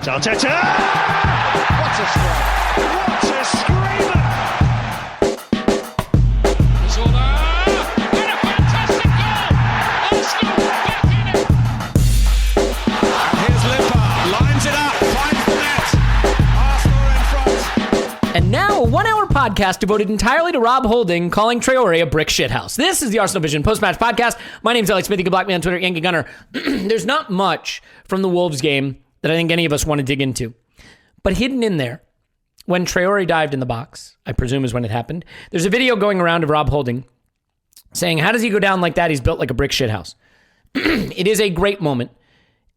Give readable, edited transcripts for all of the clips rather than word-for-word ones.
Arteta! What a strike! What a screamer! Zola! And a fantastic goal! Arsenal back in it! And here's Limpar, lines it up, finds the net. Arsenal in front. And now, a 1 hour podcast devoted entirely to Rob Holding calling Traore a brick shithouse. This is the Arsenal Vision post-match podcast. My name's Elliot Smith. You can block me on Twitter, Yankee Gunner. There's not much from the Wolves game that I think any of us want to dig into. But hidden in there, when Traore dived in the box, I presume is when it happened, there's a video going around of Rob Holding saying, how does he go down like that? He's built like a brick shithouse. It is a great moment,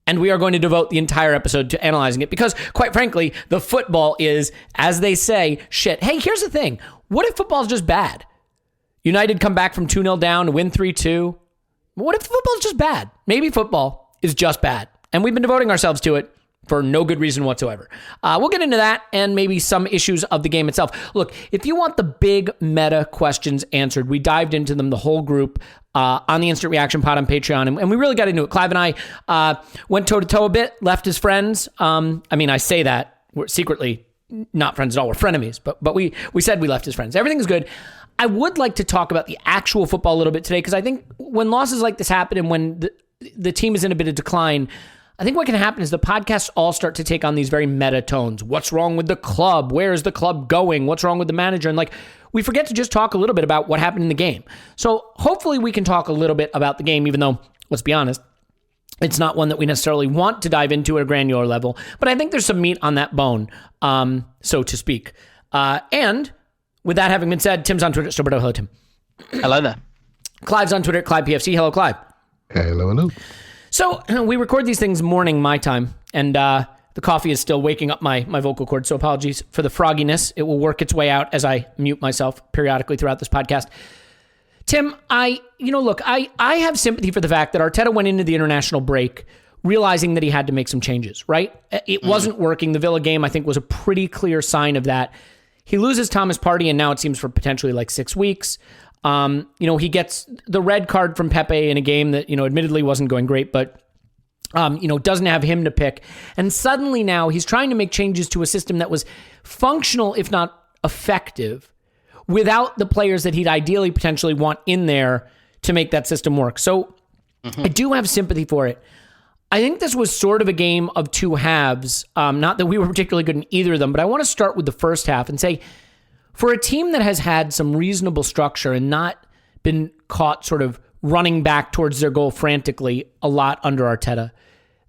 and we are going to devote the entire episode to analyzing it because, quite frankly, the football is, as they say, shit. Hey, here's the thing. What if football's just bad? United come back from 2-0 down to win 3-2. What if football's just bad? Maybe football is just bad, and we've been devoting ourselves to it for no good reason whatsoever. We'll get into that and maybe some issues of the game itself. Look, if you want the big meta questions answered, we dived into them, the whole group, on the Instant Reaction Pod on Patreon, and we really got into it. Clive and I went toe-to-toe a bit, left as friends. I say that. We're secretly not friends at all. We're frenemies, but we said we left as friends. Everything's good. I would like to talk about the actual football a little bit today, because I think when losses like this happen and when the team is in a bit of decline, I think what can happen is the podcasts all start to take on these very meta tones. What's wrong with the club? Where is the club going? What's wrong with the manager? And we forget to just talk a little bit about what happened in the game. So hopefully we can talk a little bit about the game, even though, let's be honest, it's not one that we necessarily want to dive into at a granular level. But I think there's some meat on that bone, so to speak. And with that having been said, Tim's on Twitter. Roberto, hello, Tim. Hello there. Clive's on Twitter, ClivePFC. Hello, Clive. Hello. So we record these things morning my time, and the coffee is still waking up my vocal cords, so apologies for the frogginess. It will work its way out as I mute myself periodically throughout this podcast. Tim, I have sympathy for the fact that Arteta went into the international break realizing that he had to make some changes, right? It wasn't working. The Villa game, I think, was a pretty clear sign of that. He loses Thomas Partey, and now it seems for potentially 6 weeks. He gets the red card from Pepe in a game that, admittedly wasn't going great, but, doesn't have him to pick. And suddenly now he's trying to make changes to a system that was functional, if not effective, without the players that he'd ideally potentially want in there to make that system work. So I do have sympathy for it. I think this was sort of a game of two halves. Not that we were particularly good in either of them, but I want to start with the first half and say, for a team that has had some reasonable structure and not been caught sort of running back towards their goal frantically a lot under Arteta,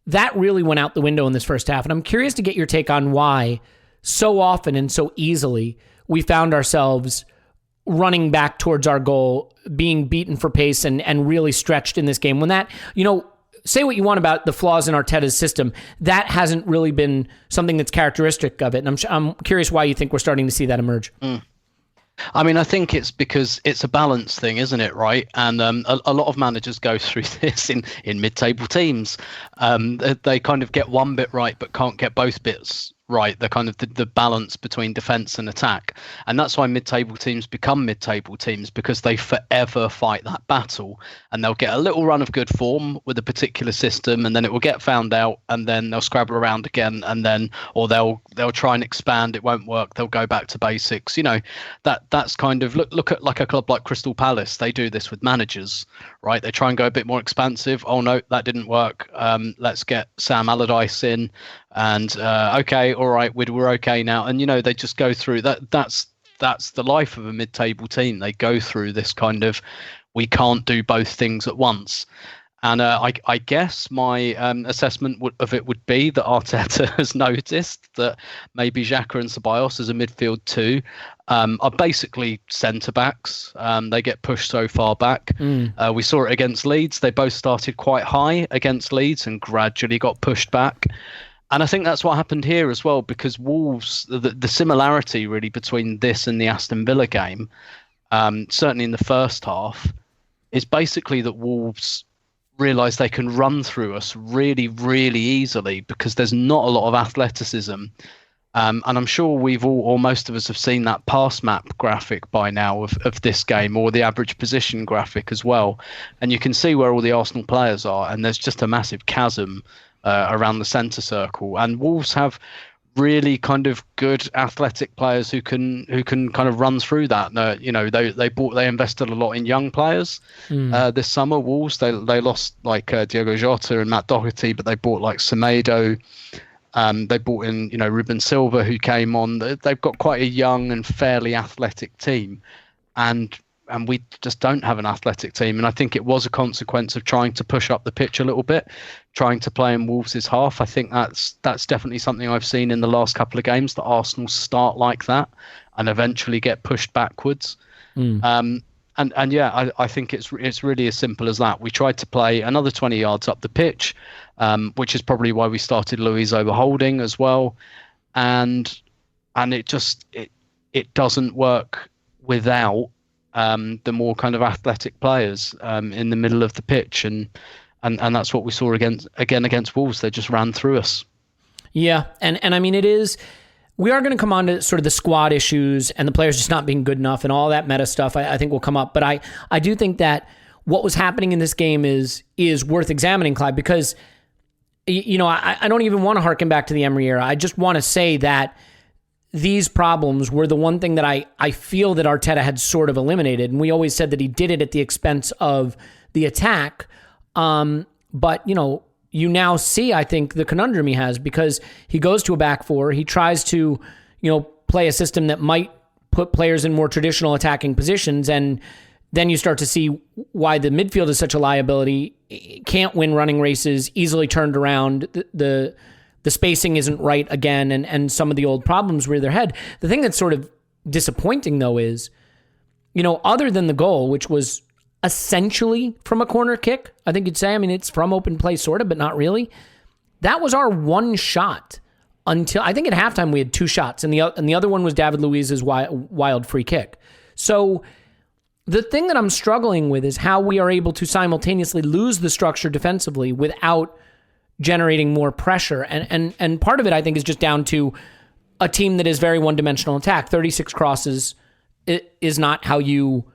that really went out the window in this first half. And I'm curious to get your take on why so often and so easily we found ourselves running back towards our goal, being beaten for pace and really stretched in this game. When that, say what you want about the flaws in Arteta's system, that hasn't really been something that's characteristic of it. And I'm curious why you think we're starting to see that emerge. I think it's because it's a balance thing, isn't it? Right. And a lot of managers go through this in mid-table teams. They kind of get one bit right, but can't get both bits right. The kind of the balance between defense and attack. And that's why mid-table teams become mid-table teams, because they forever fight that battle, and they'll get a little run of good form with a particular system, and then it will get found out, and then they'll scrabble around again, and then, or they'll try and expand. It won't work. They'll go back to basics. That's kind of look at like a club like Crystal Palace. They do this with managers, right? They try and go a bit more expansive. Oh no, that didn't work. Let's get Sam Allardyce in. And okay, all right, we're okay now. And they just go through that. That's the life of a mid-table team. They go through this kind of, we can't do both things at once. And I guess my assessment of it would be that Arteta has noticed that maybe Xhaka and Ceballos as a midfield two are basically centre backs. They get pushed so far back. We saw it against Leeds. They both started quite high against Leeds and gradually got pushed back. And I think that's what happened here as well, because Wolves, the similarity really between this and the Aston Villa game, certainly in the first half, is basically that Wolves realise they can run through us really, really easily because there's not a lot of athleticism. And I'm sure we've all, or most of us have seen that pass map graphic by now of this game, or the average position graphic as well. And you can see where all the Arsenal players are, and there's just a massive chasm around the centre circle. And Wolves have really kind of good athletic players who can kind of run through that. They invested a lot in young players this summer. Wolves they lost like Diogo Jota and Matt Doherty, but they bought like Semedo. They brought in Ruben Silva, who came on. They've got quite a young and fairly athletic team, and we just don't have an athletic team. And I think it was a consequence of trying to push up the pitch a little bit, trying to play in Wolves' half. I think that's definitely something I've seen in the last couple of games, that Arsenal start like that and eventually get pushed backwards. I think it's really as simple as that. We tried to play another 20 yards up the pitch, which is probably why we started Luiz over Holding as well. And it doesn't work without the more kind of athletic players in the middle of the pitch, and that's what we saw against Wolves. They just ran through us. Yeah, and I mean, we are going to come on to sort of the squad issues and the players just not being good enough and all that meta stuff. I think will come up, but I do think that what was happening in this game is worth examining, Clive, because I don't even want to harken back to the Emery era. I just want to say that these problems were the one thing that I feel that Arteta had sort of eliminated. And we always said that he did it at the expense of the attack. But, you now see, I think, the conundrum he has, because he goes to a back four. He tries to, play a system that might put players in more traditional attacking positions. And then you start to see why the midfield is such a liability. Can't win running races, easily turned around. The spacing isn't right again, and some of the old problems rear their head. The thing that's sort of disappointing, though, is, other than the goal, which was essentially from a corner kick, I think you'd say, I mean, it's from open play, sort of, but not really. That was our one shot until, I think at halftime we had two shots, and the other one was David Luiz's wild free kick. So the thing that I'm struggling with is how we are able to simultaneously lose the structure defensively without generating more pressure. And part of it, I think, is just down to a team that is very one-dimensional attack. 36 crosses is not how you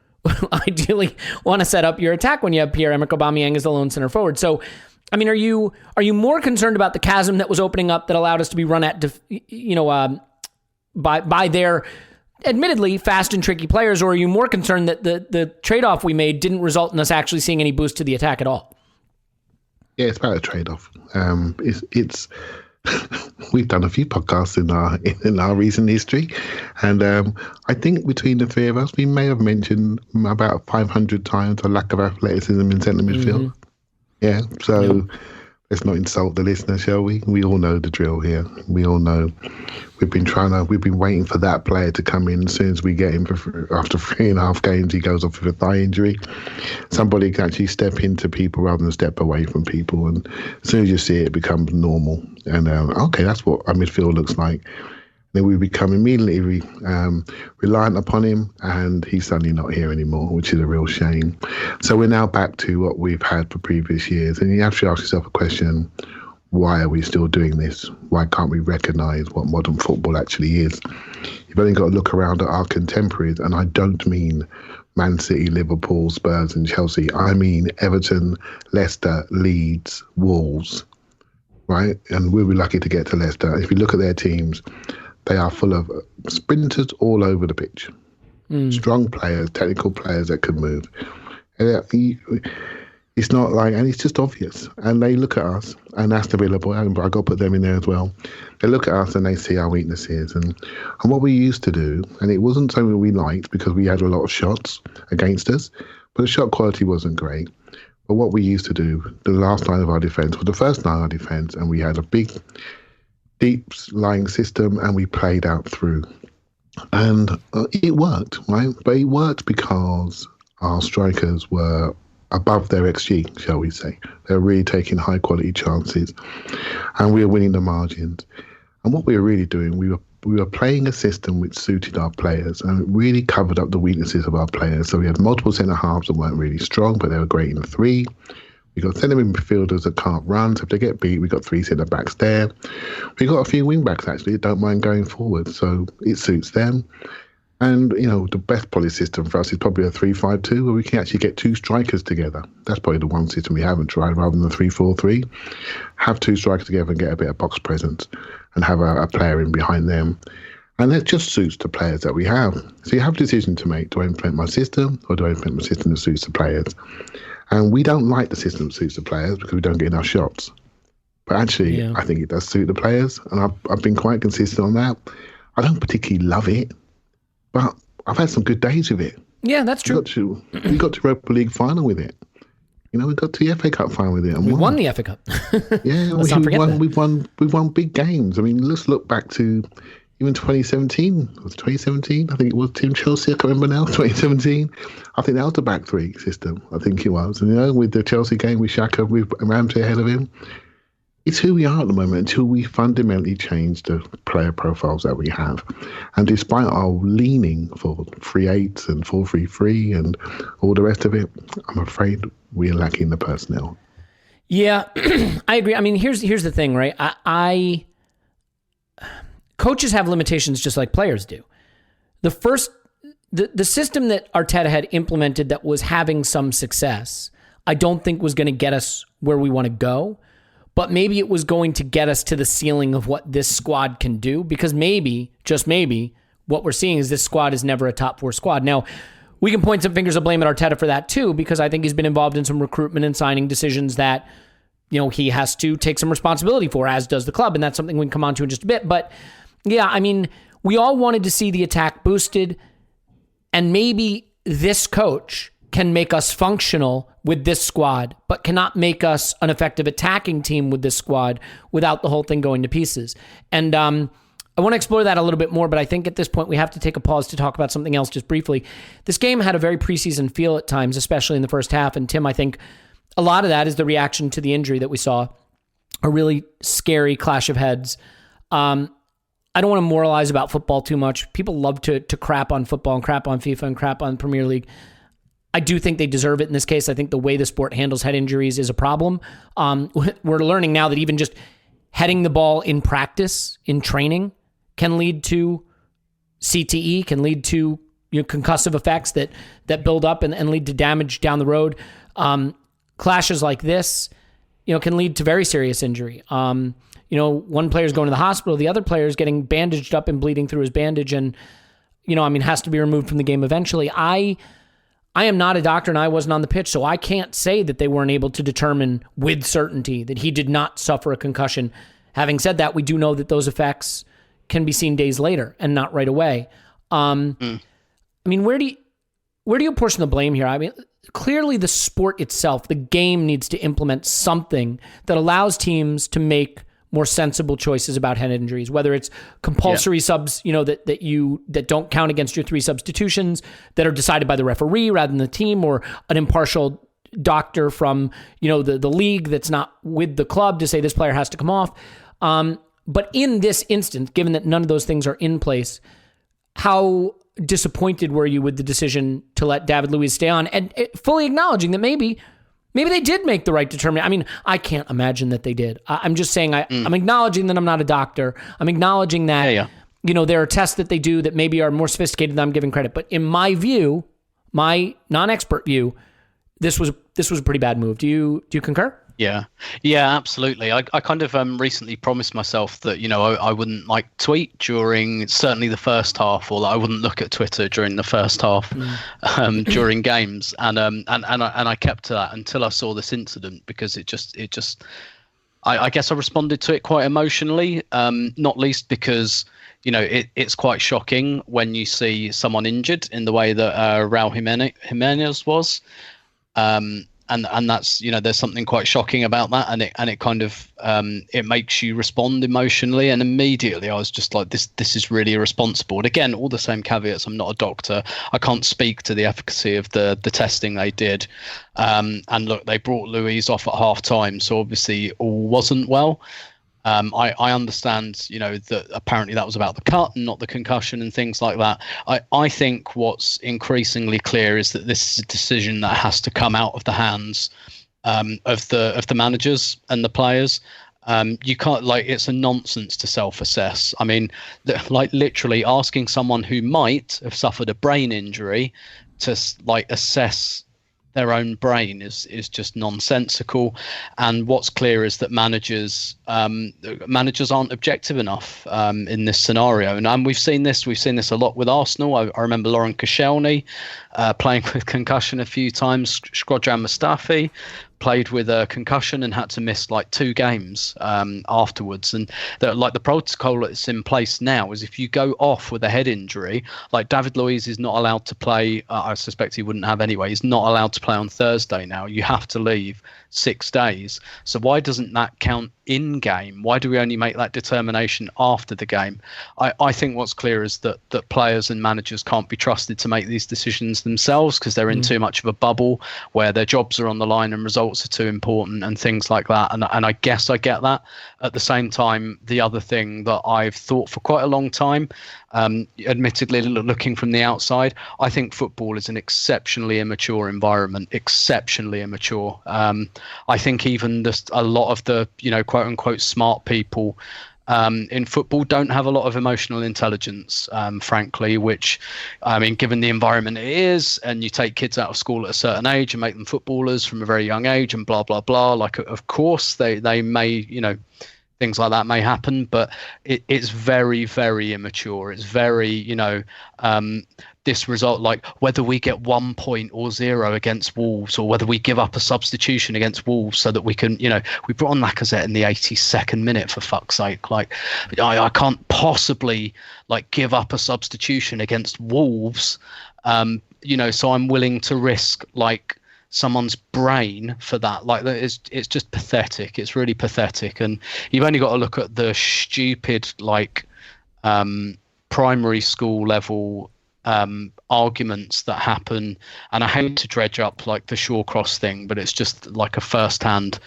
ideally want to set up your attack when you have Pierre-Emerick Aubameyang as the lone center forward. So, I mean, are you more concerned about the chasm that was opening up that allowed us to be run at, by their admittedly fast and tricky players, or are you more concerned that the trade-off we made didn't result in us actually seeing any boost to the attack at all? Yeah, it's about a trade-off. It's we've done a few podcasts in our recent history, and I think between the three of us, we may have mentioned about 500 times a lack of athleticism in centre midfield. Yeah, so let's not insult the listener, shall we? We all know the drill here. We all know we've been waiting for that player to come in. As soon as we get him after 3.5 games, he goes off with a thigh injury. Somebody can actually step into people rather than step away from people. And as soon as you see it, it becomes normal. And okay, that's what our midfield looks like. Then we become immediately reliant upon him, and he's suddenly not here anymore, which is a real shame. So we're now back to what we've had for previous years. And you have to ask yourself a question, why are we still doing this? Why can't we recognise what modern football actually is? You've only got to look around at our contemporaries, and I don't mean Man City, Liverpool, Spurs and Chelsea. I mean Everton, Leicester, Leeds, Wolves, right? And we'll be lucky to get to Leicester. If you look at their teams, they are full of sprinters all over the pitch. Strong players, technical players that can move. And it's not like, and it's just obvious. And they look at us, and Aston Villa, I've got to put them in there as well. They look at us and they see our weaknesses. And what we used to do, and it wasn't something we liked because we had a lot of shots against us, but the shot quality wasn't great. But what we used to do, the last line of our defence was the first line of our defence, and we had a big, deep lying system, and we played out through. And it worked, right? But it worked because our strikers were above their XG, shall we say. They were really taking high quality chances, and we were winning the margins. And what we were really doing, we were playing a system which suited our players, and it really covered up the weaknesses of our players. So we had multiple centre halves that weren't really strong, but they were great in three. We got centre midfielders that can't run, so if they get beat, we got 3 centre backs there. We got a few wing backs actually that don't mind going forward, so it suits them. And, the best probably system for us is probably a 3-5-2, where we can actually get two strikers together. That's probably the one system we haven't tried, rather than the 3-4-3. Have two strikers together and get a bit of box presence and have a player in behind them. And that just suits the players that we have. So you have a decision to make. Do I implement my system, or do I implement my system that suits the players? And we don't like the system that suits the players because we don't get enough shots. But actually, I think it does suit the players. And I've been quite consistent on that. I don't particularly love it, but I've had some good days with it. Yeah, that's true. We got to Europa League final with it. We got to the FA Cup final with it. And we won the FA Cup. Yeah, we've won big games. I mean, let's look back to even 2017. Was it 2017? I think it was Team Chelsea. I can't remember now. 2017. I think that was the back three system. I think it was. And with the Chelsea game with Xhaka, with Ramsey ahead of him, it's who we are at the moment until we fundamentally change the player profiles that we have. And despite our leaning for 3-8s and 4-3-3 and all the rest of it, I'm afraid we're lacking the personnel. Yeah, I agree. I mean, here's the thing, right? Coaches have limitations just like players do. The system that Arteta had implemented that was having some success, I don't think was going to get us where we want to go. But maybe it was going to get us to the ceiling of what this squad can do, because maybe, just maybe, what we're seeing is this squad is never a top 4 squad. Now, we can point some fingers of blame at Arteta for that too, because I think he's been involved in some recruitment and signing decisions that, he has to take some responsibility for, as does the club, and that's something we can come on to in just a bit. But yeah, I mean, we all wanted to see the attack boosted, and maybe this coach can make us functional with this squad, but cannot make us an effective attacking team with this squad without the whole thing going to pieces. And I want to explore that a little bit more, but I think at this point we have to take a pause to talk about something else just briefly. This game had a very preseason feel at times, especially in the first half. And Tim, I think a lot of that is the reaction to the injury that we saw, a really scary clash of heads. I don't want to moralize about football too much. People love to crap on football and crap on FIFA and crap on Premier League. I do think they deserve it in this case. I think the way the sport handles head injuries is a problem. We're learning now that even just heading the ball in practice, in training, can lead to CTE, can lead to concussive effects that build up and lead to damage down the road. Clashes like this, can lead to very serious injury. One player's going to the hospital, the other player's getting bandaged up and bleeding through his bandage, and has to be removed from the game eventually. I am not a doctor and I wasn't on the pitch, so I can't say that they weren't able to determine with certainty that he did not suffer a concussion. Having said that, we do know that those effects can be seen days later and not right away. I mean, where do you portion the blame here? I mean, clearly the sport itself, the game, needs to implement something that allows teams to make more sensible choices about head injuries, whether it's compulsory subs, that don't count against your 3 substitutions that are decided by the referee rather than the team, or an impartial doctor from, the league that's not with the club to say this player has to come off. But in this instance, given that none of those things are in place, how disappointed were you with the decision to let David Luiz stay on, and fully acknowledging that maybe they did make the right determination? I mean, I can't imagine that they did. I'm just saying I'm acknowledging that I'm not a doctor. I'm acknowledging that, there are tests that they do that maybe are more sophisticated than I'm giving credit. But in my view, my non-expert view, this was a pretty bad move. Do you concur? Yeah, absolutely. I kind of recently promised myself that, I wouldn't tweet during certainly the first half, or that I wouldn't look at Twitter during the first half during games. And I kept to that until I saw this incident, because it just I guess I responded to it quite emotionally, not least because, it's quite shocking when you see someone injured in the way that Raul Jimenez was. And that's, there's something quite shocking about that, and it kind of it makes you respond emotionally, and immediately I was just like, this is really irresponsible. And again, all the same caveats. I'm not a doctor. I can't speak to the efficacy of the testing they did. And look, they brought Luiz off at half time, so obviously all wasn't well. I understand, that apparently that was about the cut and not the concussion and things like that. I think what's increasingly clear is that this is a decision that has to come out of the hands of the managers and the players. You can't, like, it's a nonsense to self-assess. I mean, like, literally asking someone who might have suffered a brain injury to, like, assess their own brain is just nonsensical. And what's clear is that managers aren't objective enough in this scenario. And we've seen this a lot with Arsenal. I remember Lauren Koscielny playing with concussion a few times. Shkodran Mustafi played with a concussion and had to miss like 2 games afterwards. And the protocol that's in place now is if you go off with a head injury, like David Luiz is not allowed to play. I suspect he wouldn't have anyway. He's not allowed to play on Thursday now. You have to leave 6 days. So why doesn't that count in game? Why do we only make that determination after the game? I think what's clear is that players and managers can't be trusted to make these decisions themselves because they're in too much of a bubble where their jobs are on the line and results are too important and things like that. And I guess I get that. At the same time, the other thing that I've thought for quite a long time, admittedly looking from the outside, I think football is an exceptionally immature environment, exceptionally immature. I think even a lot of the, quote unquote smart people in football don't have a lot of emotional intelligence, frankly, which, I mean, given the environment it is, and you take kids out of school at a certain age and make them footballers from a very young age and blah, blah, blah. Like, of course, they may, things like that may happen, but it's very, very immature. It's very, this result, like whether we get 1 point or 0 against Wolves, or whether we give up a substitution against Wolves so that we can, we brought on Lacazette in the 82nd minute, for fuck's sake. Like, I can't possibly like give up a substitution against Wolves, so I'm willing to risk like someone's brain for that. Like, it's just pathetic. It's really pathetic. And you've only got to look at the stupid like primary school level arguments that happen, and I hate to dredge up like the Shawcross thing, but it's just like a first-hand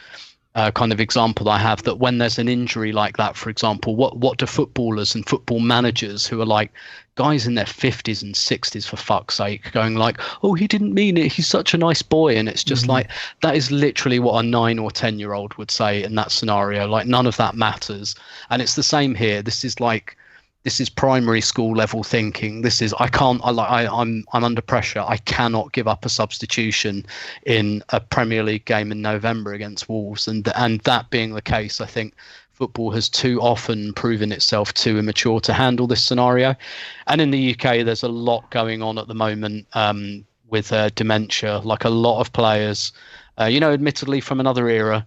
kind of example I have, that when there's an injury like that, for example, what do footballers and football managers who are like guys in their 50s and 60s, for fuck's sake, going like, oh, he didn't mean it, he's such a nice boy. And it's just like, that is literally what a 9 or 10-year-old would say in that scenario. Like, none of that matters. And it's the same here. This is primary school level thinking. I'm under pressure. I cannot give up a substitution in a Premier League game in November against Wolves. And that being the case, I think football has too often proven itself too immature to handle this scenario. And in the UK, there's a lot going on at the moment with dementia. Like, a lot of players, admittedly from another era,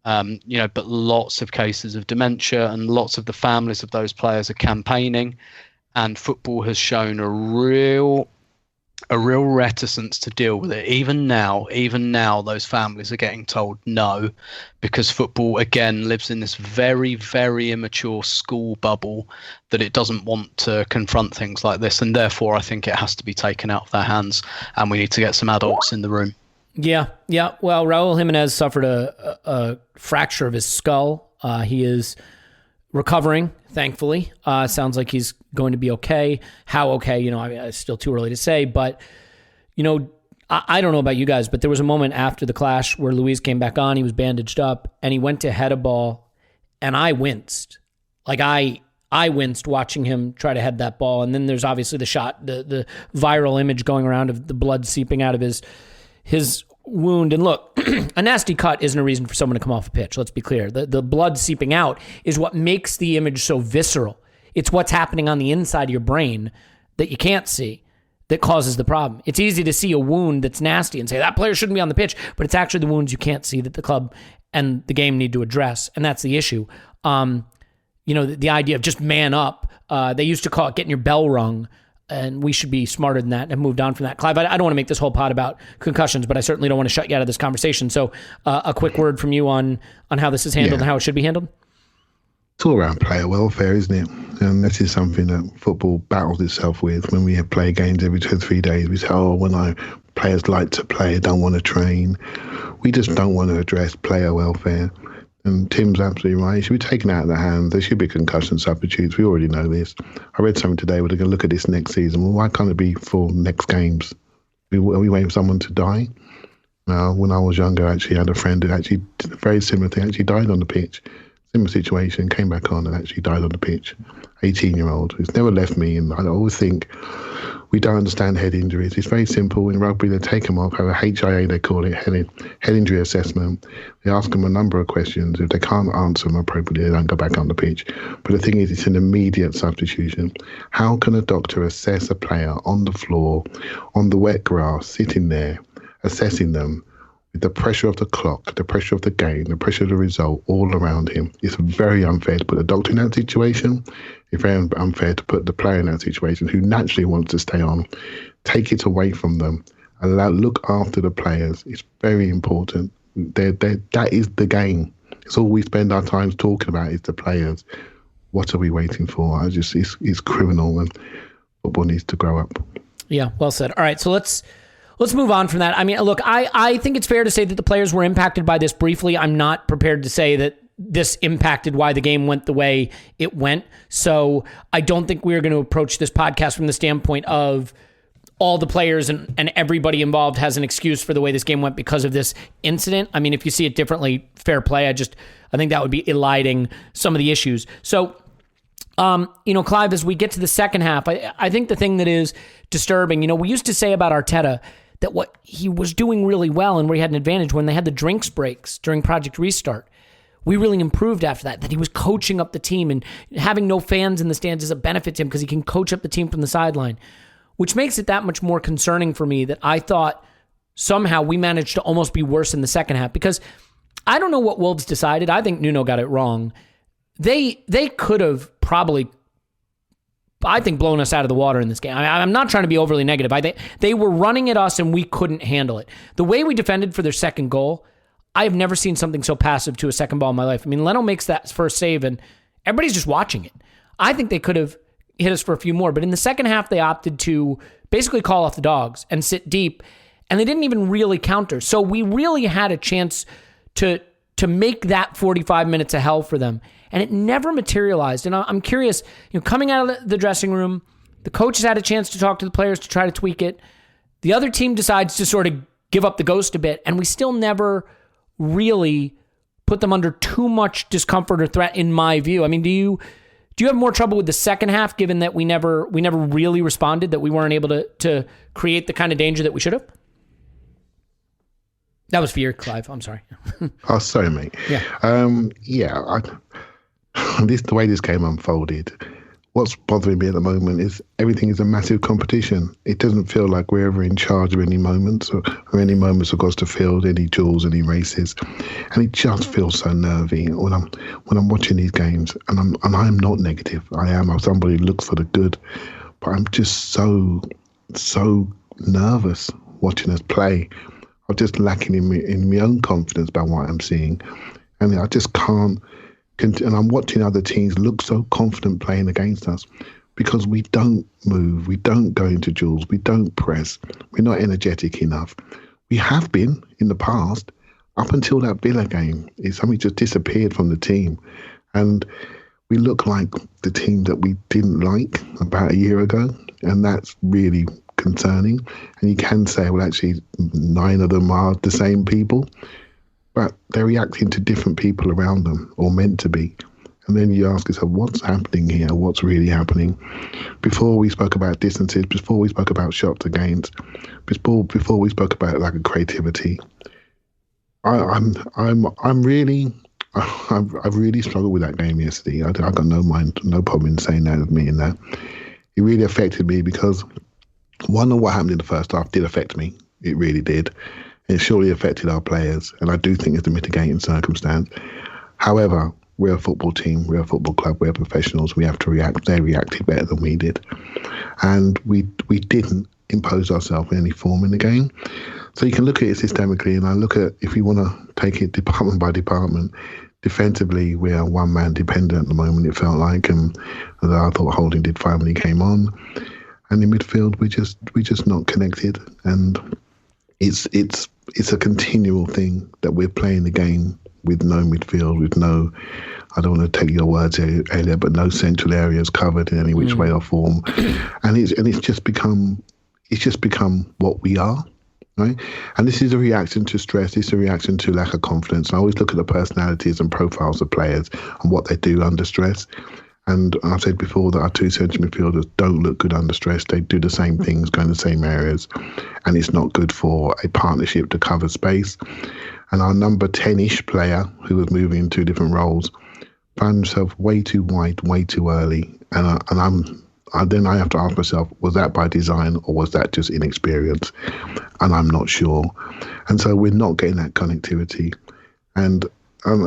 but lots of cases of dementia, and lots of the families of those players are campaigning, and football has shown a real reticence to deal with it. Even now, those families are getting told no, because football again lives in this very, very immature school bubble that it doesn't want to confront things like this, and therefore I think it has to be taken out of their hands, and we need to get some adults in the room. Yeah. Well, Raul Jimenez suffered a fracture of his skull. He is recovering, thankfully. Sounds like he's going to be okay. How okay? It's still too early to say. But, I don't know about you guys, but there was a moment after the clash where Luiz came back on. He was bandaged up, and he went to head a ball, and I winced. Like, I winced watching him try to head that ball. And then there's obviously the shot, the viral image going around of the blood seeping out of his wound. And look, a nasty cut isn't a reason for someone to come off a pitch. Let's be clear. The blood seeping out is what makes the image so visceral. It's what's happening on the inside of your brain that you can't see that causes the problem. It's easy to see a wound that's nasty and say that player shouldn't be on the pitch, but it's actually the wounds you can't see that the club and the game need to address. And that's the issue. The idea of just man up, they used to call it getting your bell rung. And we should be smarter than that and moved on from that. Clive, I don't want to make this whole pod about concussions, but I certainly don't want to shut you out of this conversation. So a quick word from you on how this is handled and how it should be handled. It's all around player welfare, isn't it? And this is something that football battles itself with. When we play games every 2 or 3 days, we say, players like to play, don't want to train. We just don't want to address player welfare. And Tim's absolutely right. It should be taken out of the hands. There should be concussion substitutes. We already know this. I read something today where they're going to look at this next season. Well, why can't it be for next games? Are we waiting for someone to die? When I was younger, I actually had a friend who actually did a very similar thing, actually died on the pitch. similar situation, came back on and actually died on the pitch. 18-year-old. It's never left me, and I always think we don't understand head injuries. It's very simple. In rugby, they take them off, have a HIA, they call it, head injury assessment. They ask them a number of questions. If they can't answer them appropriately, they don't go back on the pitch. But the thing is, it's an immediate substitution. How can a doctor assess a player on the floor, on the wet grass, sitting there, assessing them, the pressure of the clock, the pressure of the game, the pressure of the result all around him? It's very unfair to put the doctor in that situation. It's very unfair to put the player in that situation who naturally wants to stay on. Take it away from them. Look after the players. It's very important. That is the game. It's all we spend our time talking about is the players. What are we waiting for? It's criminal, and football needs to grow up. Yeah, well said. All right, so let's move on from that. I mean, look, I think it's fair to say that the players were impacted by this briefly. I'm not prepared to say that this impacted why the game went the way it went. So I don't think we're going to approach this podcast from the standpoint of all the players and everybody involved has an excuse for the way this game went because of this incident. I mean, if you see it differently, fair play. I think that would be eliding some of the issues. So, Clive, as we get to the second half, I think the thing that is disturbing, we used to say about Arteta that what he was doing really well and where he had an advantage when they had the drinks breaks during Project Restart. We really improved after that he was coaching up the team, and having no fans in the stands is a benefit to him because he can coach up the team from the sideline, which makes it that much more concerning for me that I thought somehow we managed to almost be worse in the second half, because I don't know what Wolves decided. I think Nuno got it wrong. They could have probably, I think, blown us out of the water in this game. I'm not trying to be overly negative. I think they were running at us and we couldn't handle it. The way we defended for their second goal, I have never seen something so passive to a second ball in my life. I mean, Leno makes that first save and everybody's just watching it. I think they could have hit us for a few more, but in the second half, they opted to basically call off the dogs and sit deep, and they didn't even really counter. So we really had a chance to make that 45 minutes of hell for them, and it never materialized. And I'm curious, coming out of the dressing room, the coach has had a chance to talk to the players to try to tweak it. The other team decides to sort of give up the ghost a bit, and we still never really put them under too much discomfort or threat, in my view. I mean, do you have more trouble with the second half, given that we never really responded, that we weren't able to create the kind of danger that we should have? That was for you, Clive. I'm sorry. Oh, sorry, mate. Yeah. The way this game unfolded, what's bothering me at the moment is everything is a massive competition. It doesn't feel like we're ever in charge of any moments or any moments across the field, any duels, any races, and it just feels so nervy when I'm watching these games. And I'm not negative. I'm somebody who looks for the good, but I'm just so nervous watching us play. I'm just lacking in my own confidence about what I'm seeing, and I just can't. And I'm watching other teams look so confident playing against us because we don't move, we don't go into duels, we don't press, we're not energetic enough. We have been in the past, up until that Villa game. Something just disappeared from the team, and we look like the team that we didn't like about a year ago, and that's really concerning. And you can say, well, actually, 9 of them are the same people, but they're reacting to different people around them, or meant to be. And then you ask yourself, what's happening here? What's really happening? Before we spoke about distances, before we spoke about shots against, before we spoke about lack of creativity, I've really struggled with that game yesterday. I got no problem in saying that, admitting that. It really affected me because one of what happened in the first half did affect me. It really did. It surely affected our players, and I do think it's a mitigating circumstance. However, we're a football team, we're a football club, we're professionals, we have to react. They reacted better than we did. And we didn't impose ourselves in any form in the game. So you can look at it systemically, and I look at, if you want to take it department by department, defensively, we are one-man dependent at the moment, it felt like, and I thought Holding did fine when he came on. And in midfield, we're just not connected, and it's a continual thing that we're playing the game with no midfield, with no, I don't want to take your words here, Elliot, but no central areas covered in any which way or form, and it's just become what we are, right? And this is a reaction to stress. This is a reaction to lack of confidence. I always look at the personalities and profiles of players and what they do under stress. And I've said before that our two central midfielders don't look good under stress. They do the same things, go in the same areas, and it's not good for a partnership to cover space. And our number 10-ish player, who was moving in two different roles, found himself way too wide, way too early. And then I have to ask myself, was that by design or was that just inexperience? And I'm not sure. And so we're not getting that connectivity. And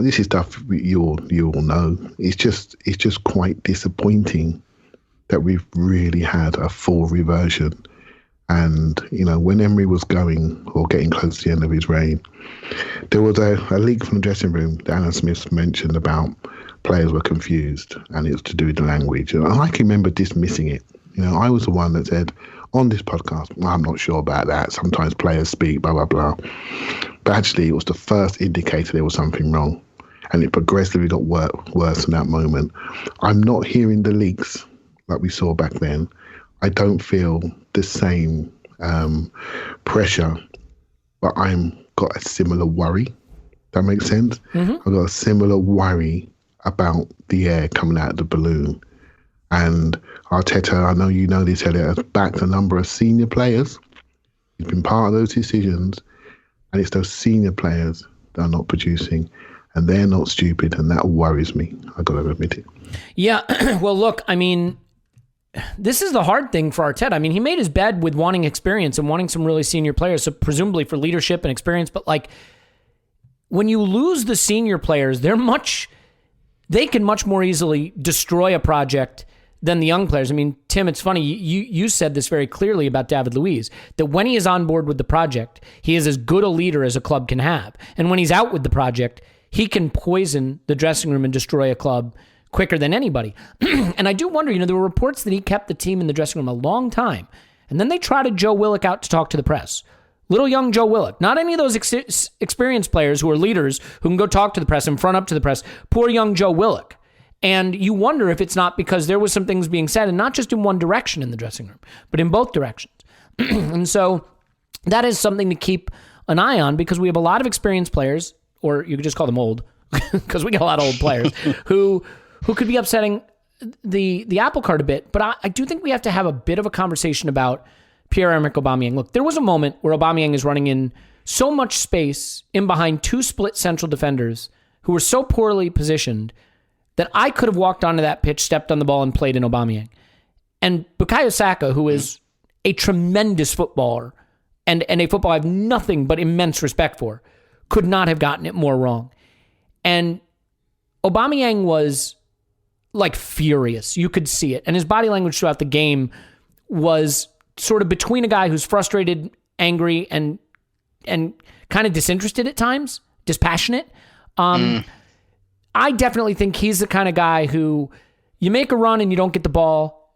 this is stuff you all know. It's just quite disappointing that we've really had a full reversion. And, when Emery was going or getting close to the end of his reign, there was a leak from the dressing room that Alan Smith mentioned about players were confused and it was to do with the language. And I can remember dismissing it. I was the one that said on this podcast, well, I'm not sure about that. Sometimes players speak, blah, blah, blah. But actually, it was the first indicator there was something wrong. And it progressively got worse from that moment. I'm not hearing the leaks like we saw back then. I don't feel the same pressure, but I've got a similar worry. That makes sense? Mm-hmm. I've got a similar worry about the air coming out of the balloon. And Arteta, I know you know this, Elliot, has backed a number of senior players. He's been part of those decisions. And it's those senior players that are not producing. And they're not stupid. And that worries me. I've got to admit it. Yeah. Well, look, this is the hard thing for Arteta. He made his bed with wanting experience and wanting some really senior players, so presumably for leadership and experience. But when you lose the senior players, they can much more easily destroy a project than the young players. Tim, it's funny. You said this very clearly about David Luiz, that when he is on board with the project, he is as good a leader as a club can have. And when he's out with the project, he can poison the dressing room and destroy a club quicker than anybody. And I do wonder, there were reports that he kept the team in the dressing room a long time. And then they trotted Joe Willock out to talk to the press. Little young Joe Willock. Not any of those experienced players who are leaders who can go talk to the press and front up to the press. Poor young Joe Willock. And you wonder if it's not because there was some things being said, and not just in one direction in the dressing room, but in both directions. And so that is something to keep an eye on, because we have a lot of experienced players, or you could just call them old, because we got a lot of old players, who could be upsetting the apple cart a bit. But I do think we have to have a bit of a conversation about Pierre-Emerick Aubameyang. Look, there was a moment where Aubameyang is running in so much space in behind two split central defenders who were so poorly positioned that I could have walked onto that pitch, stepped on the ball, and played in Aubameyang. And Bukayo Saka, who is a tremendous footballer and a footballer I have nothing but immense respect for, could not have gotten it more wrong. And Aubameyang was furious. You could see it. And his body language throughout the game was sort of between a guy who's frustrated, angry, and kind of disinterested at times, dispassionate. I definitely think he's the kind of guy who, you make a run and you don't get the ball.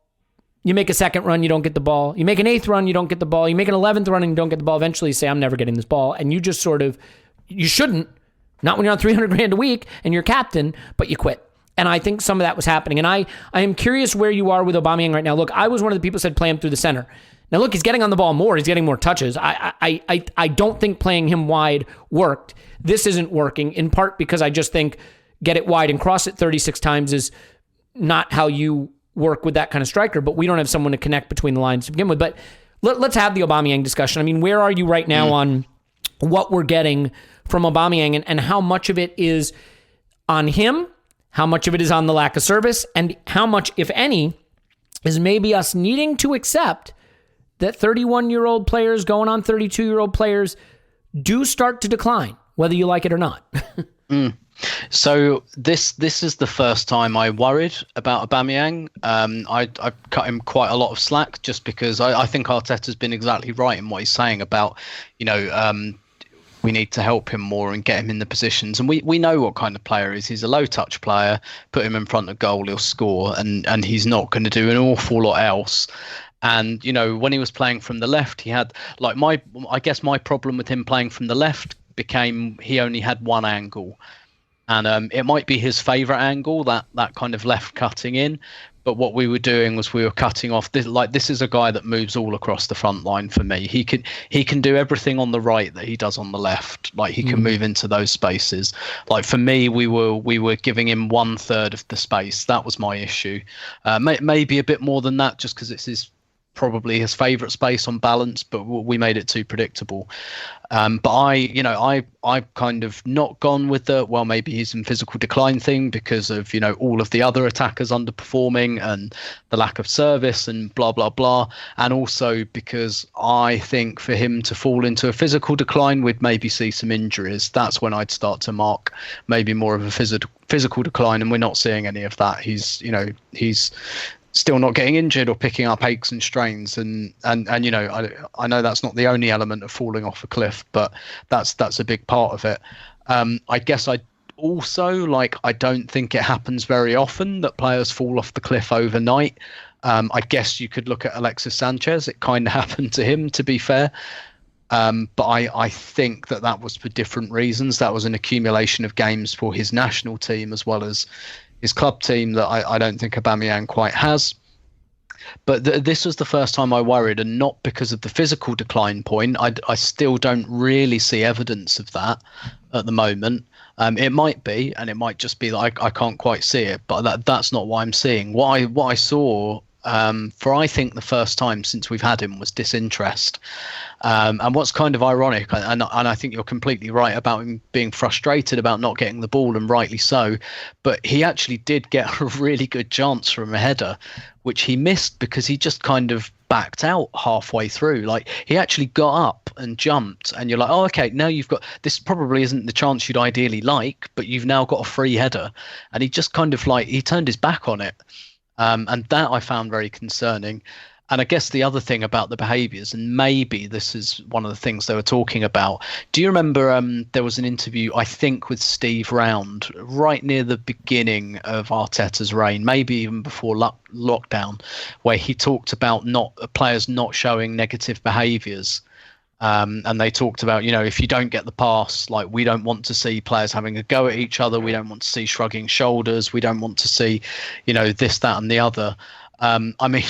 You make a second run, you don't get the ball. You make an 8th run, you don't get the ball. You make an 11th run and you don't get the ball. Eventually you say, I'm never getting this ball. And you just sort of, you shouldn't, not when you're on $300,000 a week and you're captain, but you quit. And I think some of that was happening. And I am curious where you are with Aubameyang right now. Look, I was one of the people who said play him through the center. Now look, he's getting on the ball more. He's getting more touches. I don't think playing him wide worked. This isn't working, in part because I just think get it wide and cross it 36 times is not how you work with that kind of striker, but we don't have someone to connect between the lines to begin with. But let's have the Aubameyang discussion. Where are you right now on what we're getting from Aubameyang and how much of it is on him, how much of it is on the lack of service, and how much, if any, is maybe us needing to accept that 31-year-old players going on 32-year-old players do start to decline, whether you like it or not. So this is the first time I worried about Aubameyang. I've cut him quite a lot of slack just because I think Arteta's been exactly right in what he's saying about, we need to help him more and get him in the positions. And we know what kind of player he is. He's a low-touch player. Put him in front of goal, he'll score, and he's not going to do an awful lot else. And, when he was playing from the left, he had, I guess my problem with him playing from the left became he only had one angle. And it might be his favourite angle, that kind of left cutting in. But what we were doing was we were cutting off this. Like, this is a guy that moves all across the front line for me. He can do everything on the right that he does on the left. Like, he can move into those spaces. Like, for me, we were giving him 1/3 of the space. That was my issue. Maybe a bit more than that, just because it's probably his favourite space on balance, but we made it too predictable. But I've kind of not gone with the, well, maybe he's in physical decline thing because of, all of the other attackers underperforming and the lack of service and blah, blah, blah. And also because I think for him to fall into a physical decline, we'd maybe see some injuries. That's when I'd start to mark maybe more of a physical decline, and we're not seeing any of that. He's still not getting injured or picking up aches and strains, and I know that's not the only element of falling off a cliff, but that's a big part of it. I guess I also I don't think it happens very often that players fall off the cliff overnight. I guess you could look at Alexis Sanchez. It kind of happened to him, to be fair. But I think that was for different reasons. That was an accumulation of games for his national team as well as his club team that I don't think Aubameyang quite has. But this was the first time I worried, and not because of the physical decline point. I still don't really see evidence of that at the moment. It might be, and it might just be that I can't quite see it, but that's not what I'm seeing. What I saw for I think the first time since we've had him was disinterest. And what's kind of ironic, and I think you're completely right about him being frustrated about not getting the ball, and rightly so, but he actually did get a really good chance from a header, which he missed because he just kind of backed out halfway through. Like, he actually got up and jumped, and you're like, oh, okay, now you've got, this probably isn't the chance you'd ideally like, but you've now got a free header. And he just kind of he turned his back on it. And that I found very concerning. And I guess the other thing about the behaviours, and maybe this is one of the things they were talking about. Do you remember there was an interview, I think, with Steve Round right near the beginning of Arteta's reign, maybe even before lockdown, where he talked about players not showing negative behaviours. And they talked about, if you don't get the pass, we don't want to see players having a go at each other. We don't want to see shrugging shoulders. We don't want to see, this, that, and the other. I mean,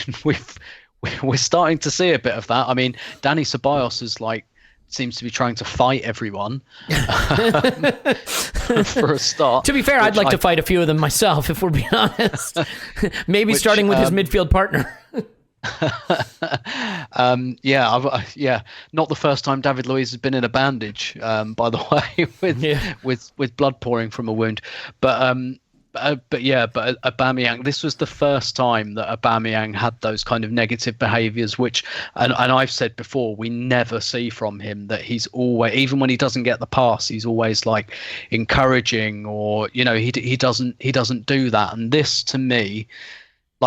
we're starting to see a bit of that. I mean, Dani Ceballos seems to be trying to fight everyone for a start. To be fair, I'd like to fight a few of them myself, if we're being honest. Maybe starting with his midfield partner. Not the first time David Luiz has been in a bandage, by the way, with blood pouring from a wound. But Aubameyang, this was the first time that Aubameyang had those kind of negative behaviours, which, and I've said before, we never see from him. That he's always, even when he doesn't get the pass, he's always encouraging, or he doesn't do that. And this, to me,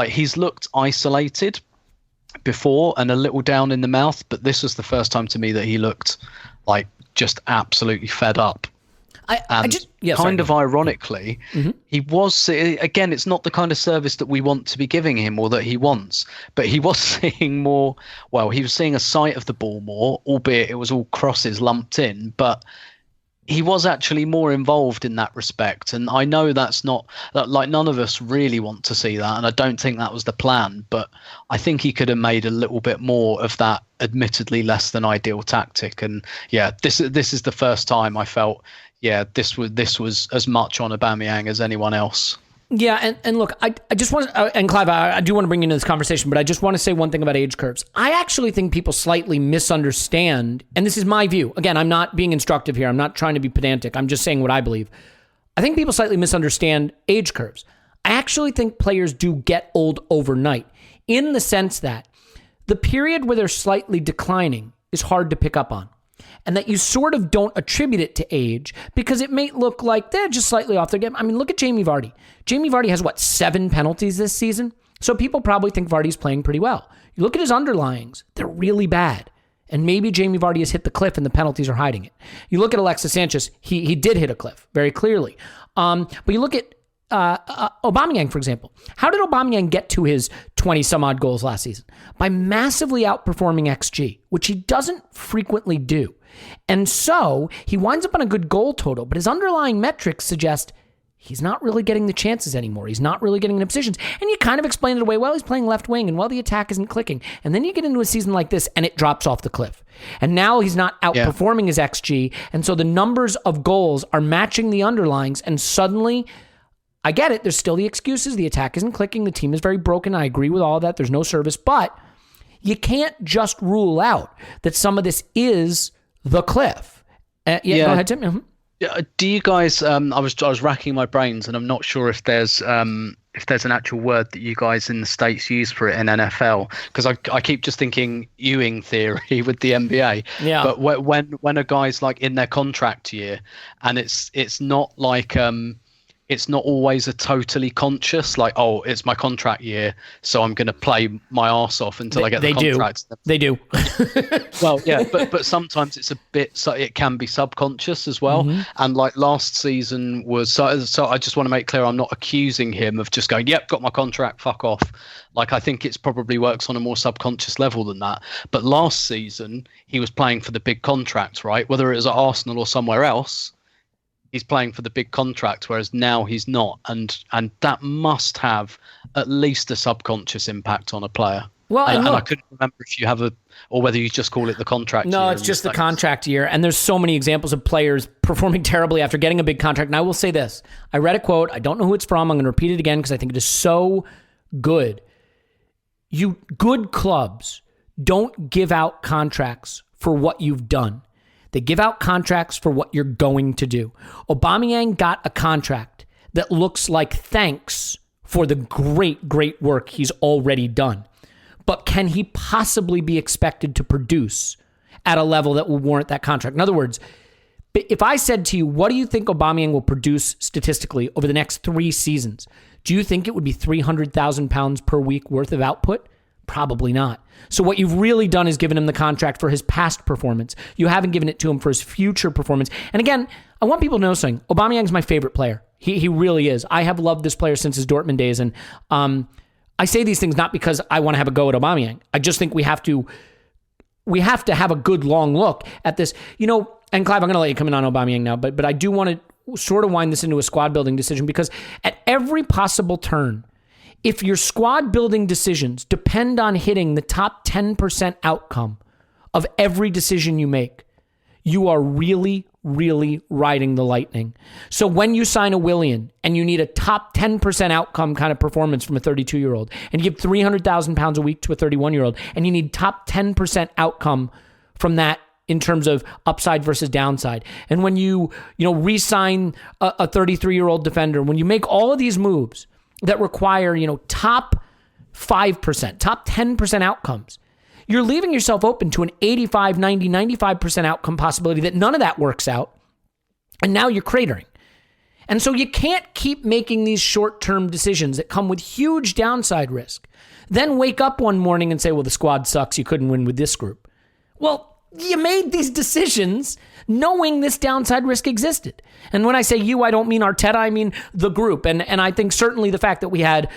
he's looked isolated before and a little down in the mouth, but this was the first time to me that he looked just absolutely fed up. Ironically, he was, again, it's not the kind of service that we want to be giving him or that he wants, but he was seeing more, he was seeing a sight of the ball more, albeit it was all crosses lumped in, but he was actually more involved in that respect. And I know that's not, none of us really want to see that, and I don't think that was the plan, but I think he could have made a little bit more of that admittedly less than ideal tactic. And this is the first time I felt this was as much on Aubameyang as anyone else. Yeah, and look, I just want to, and Clive, I do want to bring you into this conversation, but I just want to say one thing about age curves. I actually think people slightly misunderstand, and this is my view. Again, I'm not being instructive here. I'm not trying to be pedantic. I'm just saying what I believe. I think people slightly misunderstand age curves. I actually think players do get old overnight, in the sense that the period where they're slightly declining is hard to pick up on. And that you sort of don't attribute it to age, because it may look like they're just slightly off their game. I mean, look at Jamie Vardy. Jamie Vardy has, 7 penalties this season? So people probably think Vardy's playing pretty well. You look at his underlyings, they're really bad. And maybe Jamie Vardy has hit the cliff and the penalties are hiding it. You look at Alexis Sanchez, he did hit a cliff, very clearly. But you look at Aubameyang, for example. How did Aubameyang get to his 20-some-odd goals last season? By massively outperforming XG, which he doesn't frequently do. And so he winds up on a good goal total, but his underlying metrics suggest he's not really getting the chances anymore. He's not really getting into positions. And you kind of explain it away. Well, he's playing left wing, and well, the attack isn't clicking. And then you get into a season like this, and it drops off the cliff. And now he's not outperforming his XG, and so the numbers of goals are matching the underlyings, and suddenly, I get it, there's still the excuses. The attack isn't clicking. The team is very broken. I agree with all of that. There's no service. But you can't just rule out that some of this is the cliff. Go ahead, Tim. Mm-hmm. Do you guys? I was racking my brains, and I'm not sure if there's an actual word that you guys in the States use for it in NFL, because I keep just thinking Ewing theory with the NBA. Yeah. But when a guy's like in their contract year, and it's not like it's not always a totally conscious, like, oh, it's my contract year, so I'm going to play my arse off until I get the contract. They do. Well, yeah, but sometimes it's a bit, so it can be subconscious as well. Mm-hmm. And like last season was, so I just want to make clear, I'm not accusing him of just going, yep, got my contract, fuck off. Like, I think it's probably works on a more subconscious level than that. But last season, he was playing for the big contract, right? Whether it was at Arsenal or somewhere else, he's playing for the big contract, whereas now he's not, and that must have at least a subconscious impact on a player. Well, and I couldn't remember if you have or whether you just call it the contract year. No, it's just the contract year, and there's so many examples of players performing terribly after getting a big contract. And I will say this: I read a quote. I don't know who it's from. I'm going to repeat it again because I think it is so good. Good clubs don't give out contracts for what you've done. They give out contracts for what you're going to do. Aubameyang got a contract that looks like thanks for the great, great work he's already done. But can he possibly be expected to produce at a level that will warrant that contract? In other words, if I said to you, what do you think Aubameyang will produce statistically over the next 3 seasons? Do you think it would be £300,000 per week worth of output? Probably not. So what you've really done is given him the contract for his past performance. You haven't given it to him for his future performance. And again, I want people to know something. Aubameyang's my favorite player. He really is. I have loved this player since his Dortmund days. And I say these things not because I want to have a go at Aubameyang. I just think we have to have a good long look at this. You know, and Clive, I'm going to let you come in on Aubameyang now, but I do want to sort of wind this into a squad building decision, because at every possible turn, if your squad building decisions depend on hitting the top 10% outcome of every decision you make, you are really, really riding the lightning. So when you sign a Willian and you need a top 10% outcome kind of performance from a 32-year-old, and you give £300,000 a week to a 31-year-old, and you need top 10% outcome from that in terms of upside versus downside, and when you re-sign a 33-year-old defender, when you make all of these moves that require, top 5%, top 10% outcomes, you're leaving yourself open to an 85, 90, 95% outcome possibility that none of that works out. And now you're cratering. And so you can't keep making these short-term decisions that come with huge downside risk. Then wake up one morning and say, well, the squad sucks. You couldn't win with this group. Well, you made these decisions knowing this downside risk existed. And when I say you, I don't mean Arteta, I mean the group. And I think certainly the fact that we had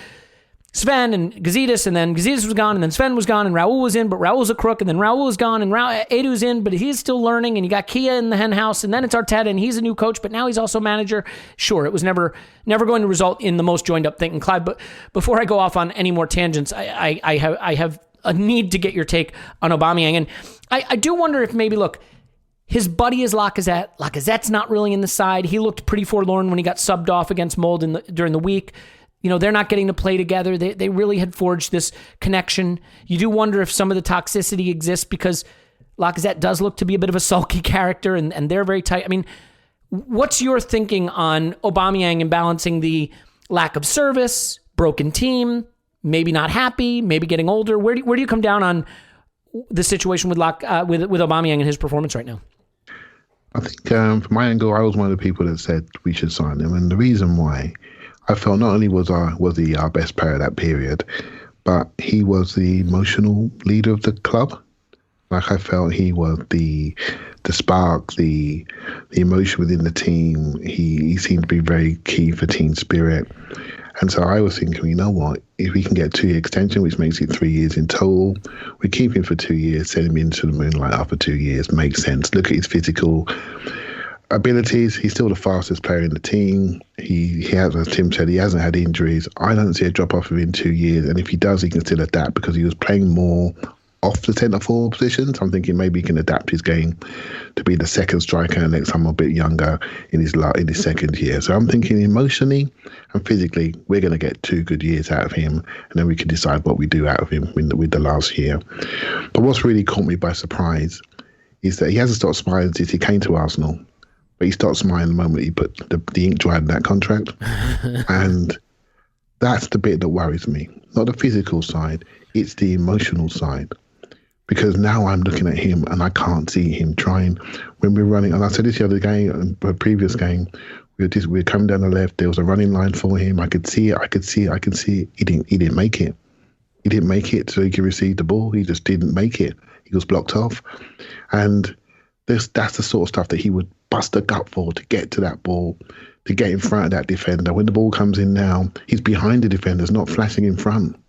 Sven and Gazidis, and then Gazidis was gone, and then Sven was gone, and Raul was in, but Raul's a crook, and then Raul was gone, and Edu's in, but he's still learning, and you got Kia in the hen house, and then it's Arteta, and he's a new coach, but now he's also manager. Sure, it was never going to result in the most joined up thing. And Clive, but before I go off on any more tangents, I have a need to get your take on Aubameyang. And I do wonder if maybe, look, his buddy is Lacazette. Lacazette's not really in the side. He looked pretty forlorn when he got subbed off against Mold during the week. They're not getting to play together. They really had forged this connection. You do wonder if some of the toxicity exists because Lacazette does look to be a bit of a sulky character, and they're very tight. I mean, what's your thinking on Aubameyang and balancing the lack of service, broken team, maybe not happy, maybe getting older? Where do you come down on the situation with Aubameyang and his performance right now? I think from my angle, I was one of the people that said we should sign him, and the reason why, I felt not only was he our best player that period, but he was the emotional leader of the club. Like, I felt he was the spark, the emotion within the team. He seemed to be very key for team spirit. And so I was thinking, you know what, if we can get a 2-year extension, which makes it 3 years in total, we keep him for 2 years, send him into the moonlight after 2 years, makes sense. Look at his physical abilities. He's still the fastest player in the team. He has, as Tim said, he hasn't had injuries. I don't see a drop off within 2 years. And if he does, he can still adapt because he was playing more off the centre forward position. So I'm thinking maybe he can adapt his game to be the second striker and next time a bit younger in his second year. So I'm thinking emotionally and physically, we're going to get 2 good years out of him, and then we can decide what we do out of him with the last year. But what's really caught me by surprise is that he hasn't stopped smiling since he came to Arsenal, but he started smiling the moment he put the ink dried in that contract. And that's the bit that worries me. Not the physical side, it's the emotional side. Because now I'm looking at him and I can't see him trying. When we're running, and I said this the other game, a previous game, we were coming down the left. There was a running line for him. I could see it. He didn't make it. He didn't make it so he could receive the ball. He just didn't make it. He was blocked off. And that's the sort of stuff that he would bust a gut for, to get to that ball, to get in front of that defender. When the ball comes in now, he's behind the defenders, not flashing in front.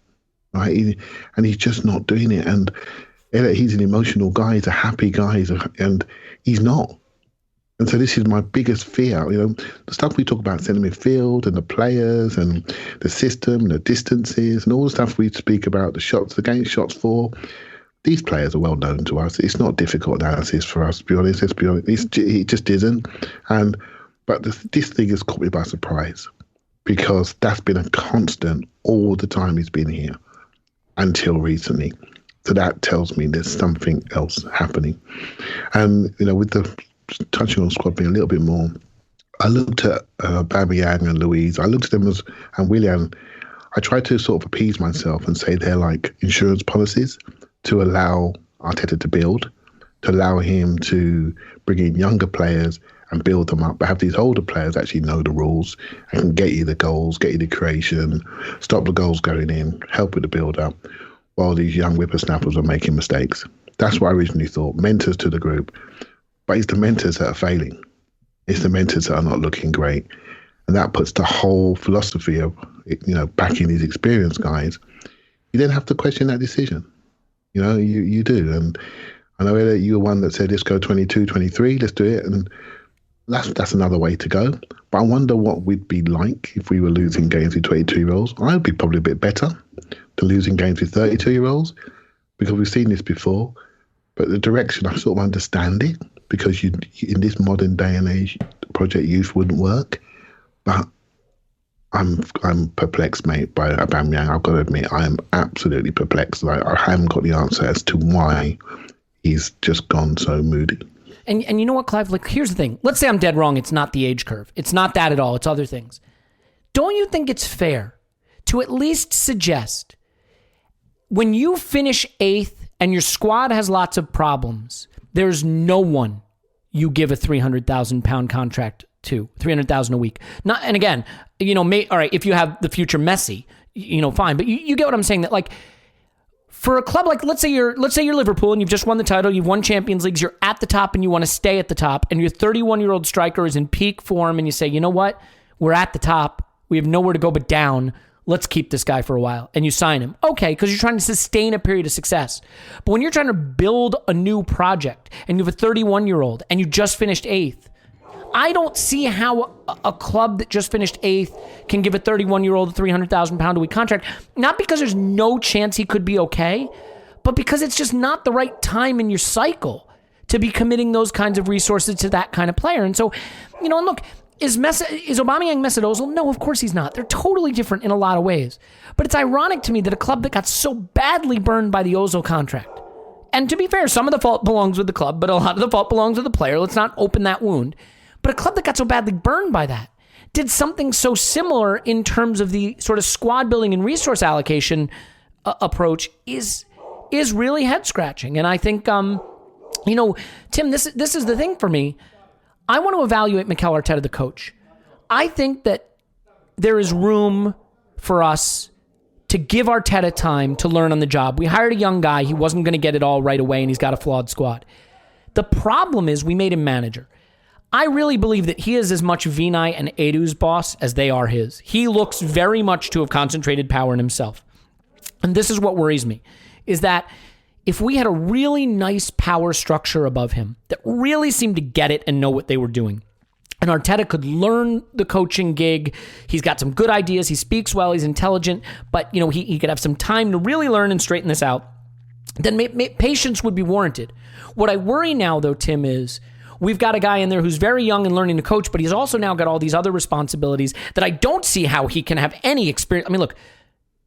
Right? And he's just not doing it. And Elliot, he's an emotional guy, he's a happy guy, and he's not. And so this is my biggest fear. The stuff we talk about, centre midfield and the players and the system and the distances and all the stuff we speak about, the shots against, shots for, these players are well known to us. It's not difficult analysis for us, to be honest. Let's be honest. It just isn't. But this thing has caught me by surprise, because that's been a constant all the time he's been here until recently. So that tells me there's something else happening. And, with the touching on squad being a little bit more, I looked at Aubameyang and Luiz. I looked at them and Willian. I tried to sort of appease myself and say they're like insurance policies to allow Arteta to build, to allow him to bring in younger players and build them up, but have these older players actually know the rules and can get you the goals, get you the creation, stop the goals going in, help with the build-up, while these young whippersnappers are making mistakes. That's what I originally thought, mentors to the group. But it's the mentors that are failing. It's the mentors that are not looking great. And that puts the whole philosophy of, backing these experienced guys. You then have to question that decision. You do. And I know that you were one that said, let's go 22, 23, let's do it. And that's another way to go. But I wonder what we'd be like if we were losing games with 22-year-olds. I'd be probably a bit better than losing games with 32-year-olds, because we've seen this before. But the direction, I sort of understand it, because in this modern day and age, Project Youth wouldn't work. But I'm perplexed, mate, by Aubameyang. I've got to admit, I am absolutely perplexed. I haven't got the answer as to why he's just gone so moody. And you know what, Clive? Like, here's the thing. Let's say I'm dead wrong. It's not the age curve. It's not that at all. It's other things. Don't you think it's fair to at least suggest, when you finish 8th and your squad has lots of problems, there's no one you give a £300,000 contract to, $300,000 a week. Not, and again, all right, if you have the future Messi, fine. But you get what I'm saying. That, like, for a club like, let's say you're Liverpool and you've just won the title, you've won Champions Leagues, you're at the top and you want to stay at the top, and your 31-year-old striker is in peak form, and you say, you know what, we're at the top, we have nowhere to go but down, let's keep this guy for a while, and you sign him. Okay, because you're trying to sustain a period of success. But when you're trying to build a new project and you have a 31-year-old and you just finished 8th, I don't see how a club that just finished 8th can give a 31-year-old a £300,000 a week contract. Not because there's no chance he could be okay, but because it's just not the right time in your cycle to be committing those kinds of resources to that kind of player. And so, and look, is Aubameyang Mesut Ozil? No, of course he's not. They're totally different in a lot of ways. But it's ironic to me that a club that got so badly burned by the Ozil contract, and to be fair, some of the fault belongs with the club, but a lot of the fault belongs with the player. Let's not open that wound. But a club that got so badly burned by that did something so similar in terms of the sort of squad building and resource allocation approach is really head scratching. And I think, Tim, this is the thing for me. I want to evaluate Mikel Arteta, the coach. I think that there is room for us to give Arteta time to learn on the job. We hired a young guy. He wasn't going to get it all right away, and he's got a flawed squad. The problem is we made him manager. I really believe that he is as much Vinay and Edu's boss as they are his. He looks very much to have concentrated power in himself. And this is what worries me, is that if we had a really nice power structure above him that really seemed to get it and know what they were doing, and Arteta could learn the coaching gig, he's got some good ideas, he speaks well, he's intelligent, but he could have some time to really learn and straighten this out, then patience would be warranted. What I worry now, though, Tim, is we've got a guy in there who's very young and learning to coach, but he's also now got all these other responsibilities that I don't see how he can have any experience. I mean, look,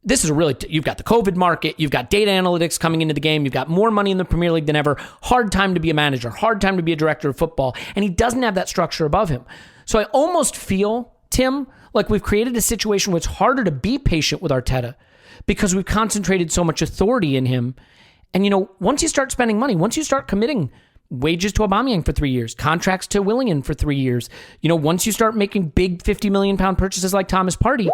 this is you've got the COVID market, you've got data analytics coming into the game, you've got more money in the Premier League than ever, hard time to be a manager, hard time to be a director of football, and he doesn't have that structure above him. So I almost feel, Tim, like we've created a situation where it's harder to be patient with Arteta because we've concentrated so much authority in him. And, once you start spending money, once you start committing wages to Aubameyang for 3 years, contracts to Willian for 3 years, once you start making big £50 million purchases like Thomas Partey,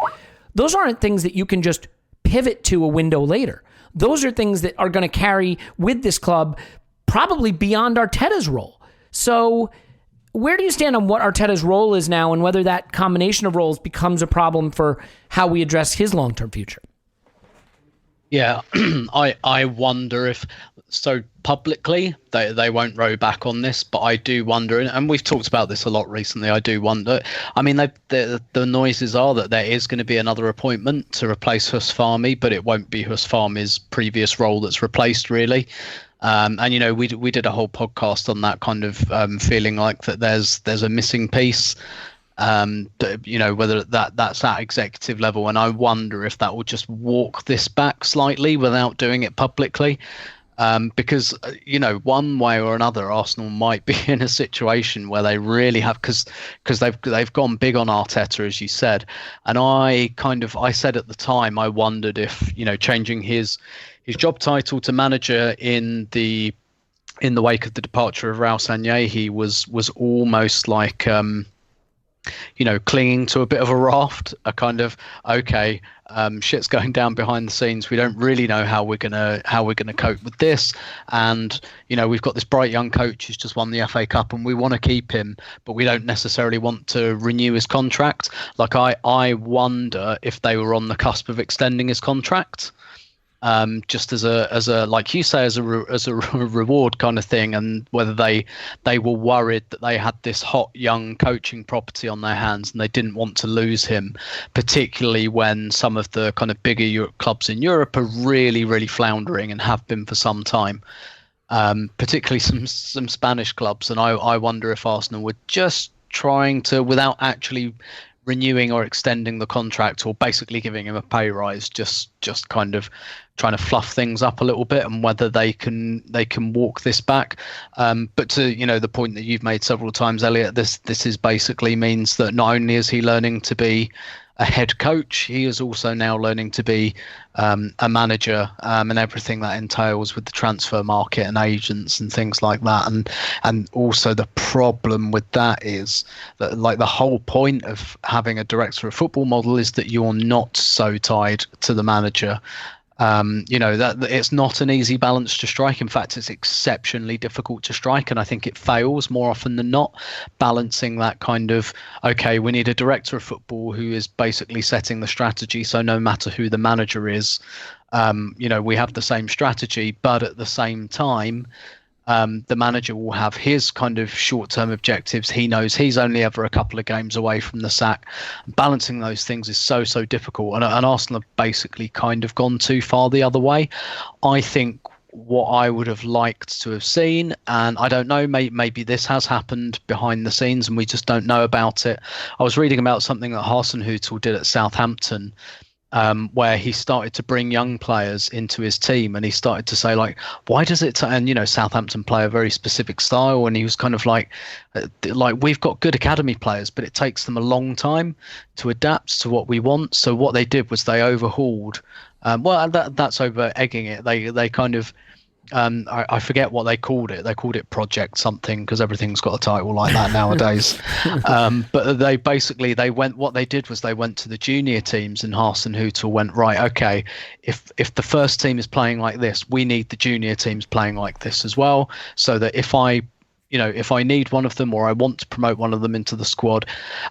those aren't things that you can just pivot to a window later. Those are things that are going to carry with this club probably beyond Arteta's role. So where do you stand on what Arteta's role is now and whether that combination of roles becomes a problem for how we address his long-term future? Yeah, I wonder if, so publicly, they won't row back on this, but I do wonder, and we've talked about this a lot recently, I do wonder. I mean, the noises are that there is going to be another appointment to replace Husfami, but it won't be Husfami's previous role that's replaced, really. And, we did a whole podcast on that kind of feeling like that there's a missing piece. Whether that's at executive level, and I wonder if that will just walk this back slightly without doing it publicly, because one way or another Arsenal might be in a situation where they really have, because they've gone big on Arteta, as you said, and I said at the time I wondered if changing his job title to manager in the wake of the departure of Raul Sanllehi was almost like clinging to a bit of a raft, a kind of, okay, shit's going down behind the scenes. We don't really know how we're gonna cope with this, and we've got this bright young coach who's just won the FA Cup, and we want to keep him, but we don't necessarily want to renew his contract. Like I wonder if they were on the cusp of extending his contract. Just as a like you say, as a reward kind of thing, and whether they were worried that they had this hot young coaching property on their hands and they didn't want to lose him, particularly when some of the kind of bigger clubs in Europe are really, really floundering and have been for some time, particularly some Spanish clubs. And I wonder if Arsenal were just trying to, without actually renewing or extending the contract or basically giving him a pay rise, just kind of trying to fluff things up a little bit, and whether they can walk this back. But to the point that you've made several times, Elliot, this is basically means that not only is he learning to be a head coach, he is also now learning to be a manager, and everything that entails with the transfer market and agents and things like that. And also the problem with that is that, like, the whole point of having a director of football model is that you're not so tied to the manager. That it's not an easy balance to strike. In fact, it's exceptionally difficult to strike, and I think it fails more often than not, balancing that kind of, okay, we need a director of football who is basically setting the strategy, so no matter who the manager is, we have the same strategy, but at the same time, the manager will have his kind of short-term objectives. He knows he's only ever a couple of games away from the sack. Balancing those things is so difficult. And Arsenal have basically kind of gone too far the other way. I think what I would have liked to have seen, and I don't know, maybe this has happened behind the scenes and we just don't know about it. I was reading about something that Hasenhüttl did at Southampton, where he started to bring young players into his team, and he started to say, like, why does it and Southampton play a very specific style, and he was kind of like we've got good academy players, but it takes them a long time to adapt to what we want. So what they did was they overhauled, that's over egging it, they kind of I forget what they called it. They called it Project something because everything's got a title like that nowadays. But they went. What they did was they went to the junior teams, and Hasenhüttl went, right, okay, if the first team is playing like this, we need the junior teams playing like this as well, so that if I need one of them or I want to promote one of them into the squad,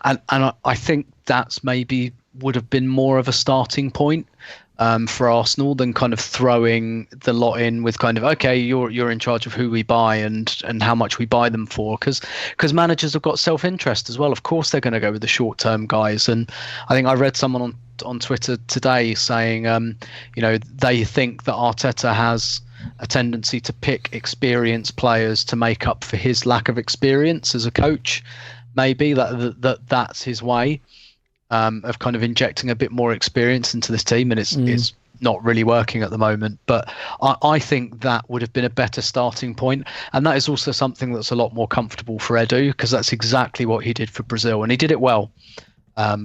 and I think that's maybe would have been more of a starting point for Arsenal than kind of throwing the lot in with kind of, okay, you're in charge of who we buy and how much we buy them for, because managers have got self-interest as well. Of course they're going to go with the short-term guys, and I think I read someone on Twitter today saying they think that Arteta has a tendency to pick experienced players to make up for his lack of experience as a coach. Maybe that's his way of kind of injecting a bit more experience into this team, and it's not really working at the moment. But I think that would have been a better starting point, and that is also something that's a lot more comfortable for Edu, because that's exactly what he did for Brazil, and he did it well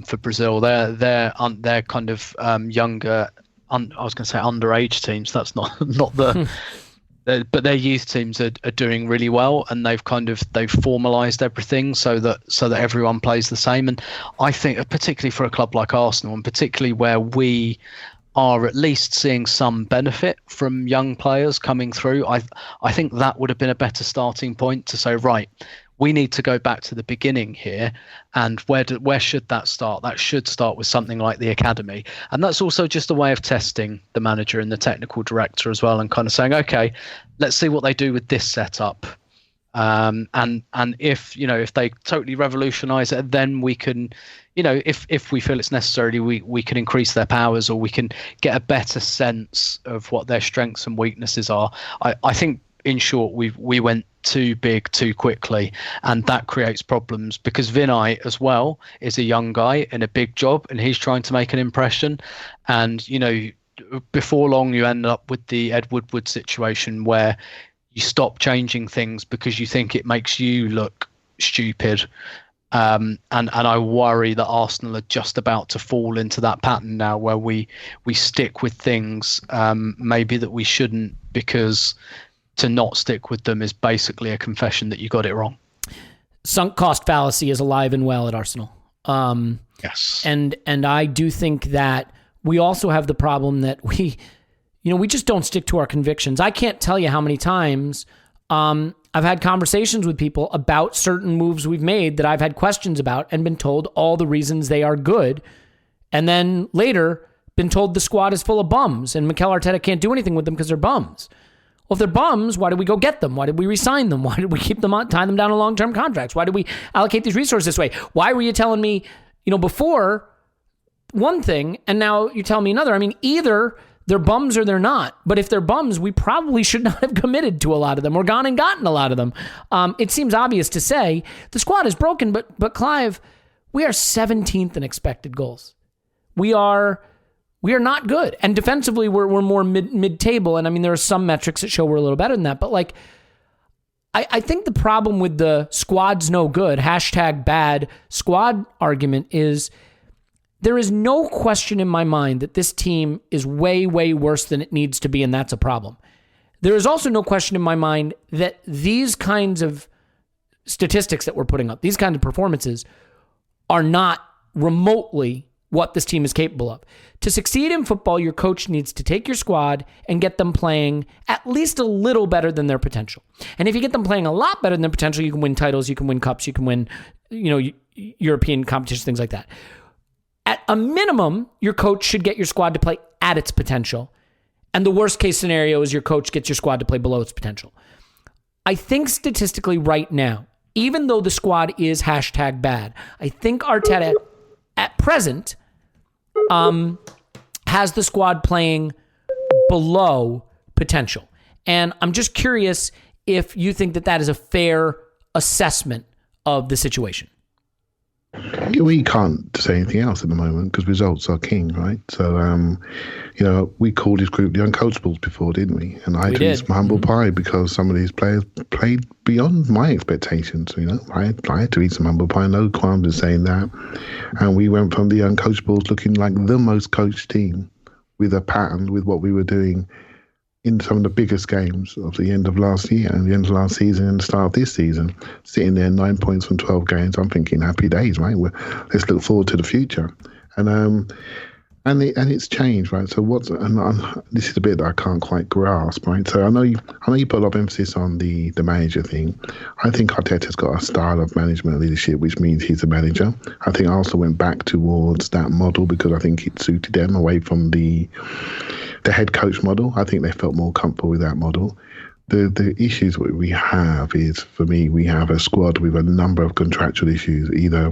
for Brazil. They're kind of younger. I was going to say underage teams. That's not the. But their youth teams are doing really well, and they've formalised everything so that everyone plays the same. And I think, particularly for a club like Arsenal, and particularly where we are at least seeing some benefit from young players coming through, I think that would have been a better starting point to say, right, we need to go back to the beginning here, and where should that start? That should start with something like the academy, and that's also just a way of testing the manager and the technical director as well, and kind of saying, okay, let's see what they do with this setup, and if they totally revolutionise it, then we can, if we feel it's necessary, we can increase their powers, or we can get a better sense of what their strengths and weaknesses are. I think, in short, we went too big too quickly, and that creates problems, because Vinay as well is a young guy in a big job, and he's trying to make an impression, and before long you end up with the Ed Woodward situation where you stop changing things because you think it makes you look stupid, and I worry that Arsenal are just about to fall into that pattern now, where we stick with things maybe that we shouldn't, because to not stick with them is basically a confession that you got it wrong. Sunk cost fallacy is alive and well at Arsenal. Yes. And I do think that we also have the problem that we just don't stick to our convictions. I can't tell you how many times I've had conversations with people about certain moves we've made that I've had questions about and been told all the reasons they are good, and then later been told the squad is full of bums and Mikel Arteta can't do anything with them because they're bums. Well, if they're bums, why did we go get them? Why did we re-sign them? Why did we keep them on, tie them down to long-term contracts? Why did we allocate these resources this way? Why were you telling me, before one thing and now you're telling me another? I mean, either they're bums or they're not. But if they're bums, we probably should not have committed to a lot of them or gone and gotten a lot of them. It seems obvious to say the squad is broken, but Clive, we are 17th in expected goals. We are not good. And defensively, we're more mid-table. And I mean, there are some metrics that show we're a little better than that. But I think the problem with the squad's no good, #bad squad argument is there is no question in my mind that this team is way, way worse than it needs to be. And that's a problem. There is also no question in my mind that these kinds of statistics that we're putting up, these kinds of performances, are not remotely what this team is capable of. To succeed in football, your coach needs to take your squad and get them playing at least a little better than their potential. And if you get them playing a lot better than their potential, you can win titles, you can win cups, you can win, European competitions, things like that. At a minimum, your coach should get your squad to play at its potential. And the worst case scenario is your coach gets your squad to play below its potential. I think statistically right now, even though the squad is #bad, I think Arteta at present has the squad playing below potential. And I'm just curious if you think that is a fair assessment of the situation. We can't say anything else at the moment because results are king, right? So, we called this group the uncoachables before, didn't we? And I had to eat some humble pie because some of these players played beyond my expectations. I had to eat some humble pie, no qualms in saying that. And we went from the uncoachables looking like the most coached team with a pattern with what we were doing in some of the biggest games of the end of last year and the end of last season and the start of this season, sitting there 9 points from 12 games. I'm thinking happy days, right? Let's look forward to the future. And it's changed, right? So this is the bit that I can't quite grasp, right? So I know you put a lot of emphasis on the manager thing. I think Arteta's got a style of management and leadership, which means he's a manager. I think Arsenal went back towards that model because I think it suited them away from the head coach model. I think they felt more comfortable with that model. The issues we have is, for me, we have a squad with a number of contractual issues, either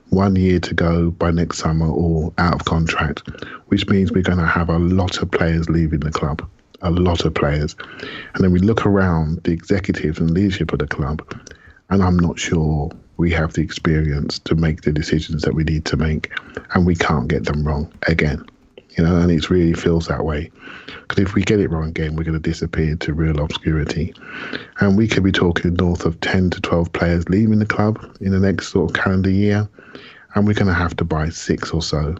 1 year to go by next summer or out of contract, which means we're going to have a lot of players leaving the club, a lot of players. And then we look around the executives and leadership of the club, and I'm not sure we have the experience to make the decisions that we need to make, and we can't get them wrong again. And it really feels that way. Because if we get it wrong again, we're going to disappear into real obscurity. And we could be talking north of 10 to 12 players leaving the club in the next sort of calendar year. And we're going to have to buy 6 or so.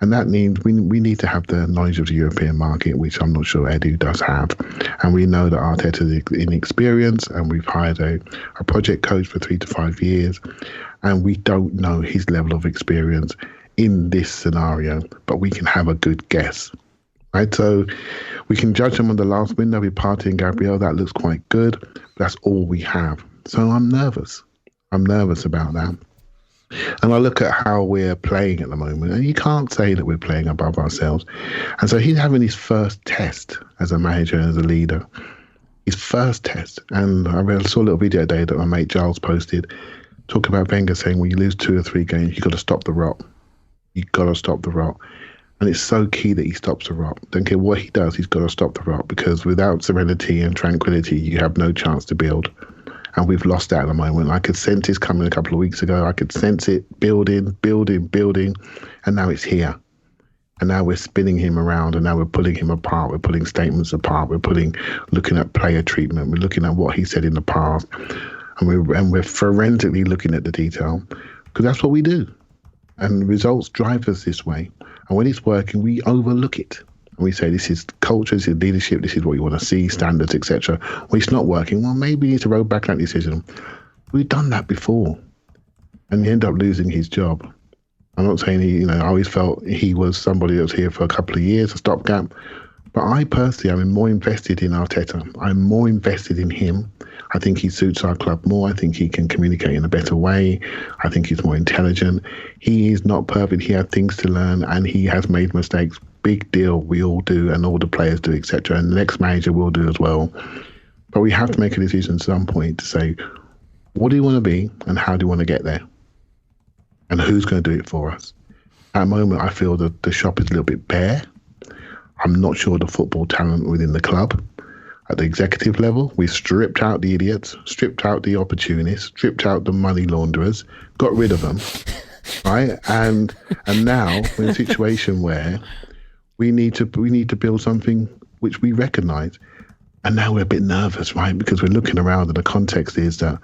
And that means we need to have the knowledge of the European market, which I'm not sure Edu does have. And we know that Arteta is inexperienced, and we've hired a project coach for 3 to 5 years. And we don't know his level of experience in this scenario, but we can have a good guess, right? So we can judge him on the last window with Partey and Gabriel. That looks quite good. That's all we have. So I'm nervous. I'm nervous about that. And I look at how we're playing at the moment, and you can't say that we're playing above ourselves. And so he's having his first test as a manager and as a leader. His first test. And I saw a little video today that my mate Giles posted, talking about Wenger saying, when you lose 2 or 3 games, you've got to stop the rot. You've got to stop the rot. And it's so key that he stops the rot. Don't care what he does, he's got to stop the rot, because without serenity and tranquility, you have no chance to build. And we've lost that at the moment. I could sense this coming a couple of weeks ago. I could sense it building. And now it's here. And now we're spinning him around, and now we're pulling him apart. We're pulling statements apart. We're looking at player treatment. We're looking at what he said in the past. And we're forensically looking at the detail, because that's what we do. And results drive us this way. And when it's working, we overlook it. And we say, this is culture, this is leadership, this is what you want to see, standards, etc. When it's not working, well, maybe you need to roll back that decision. We've done that before. And you end up losing his job. I'm not saying I always felt he was somebody that was here for a couple of years, a stopgap. But I personally, I'm more invested in Arteta. I'm more invested in him. I think he suits our club more. I think he can communicate in a better way. I think he's more intelligent. He is not perfect. He had things to learn, and he has made mistakes. Big deal. We all do, and all the players do, etc. And the next manager will do as well. But we have to make a decision at some point to say, what do you want to be, and how do you want to get there? And who's going to do it for us? At the moment, I feel that the shop is a little bit bare. I'm not sure the football talent within the club. At the executive level, we stripped out the idiots, stripped out the opportunists, stripped out the money launderers, got rid of them, right? And now we're in a situation where we need to build something which we recognise. And now we're a bit nervous, right? Because we're looking around, and the context is that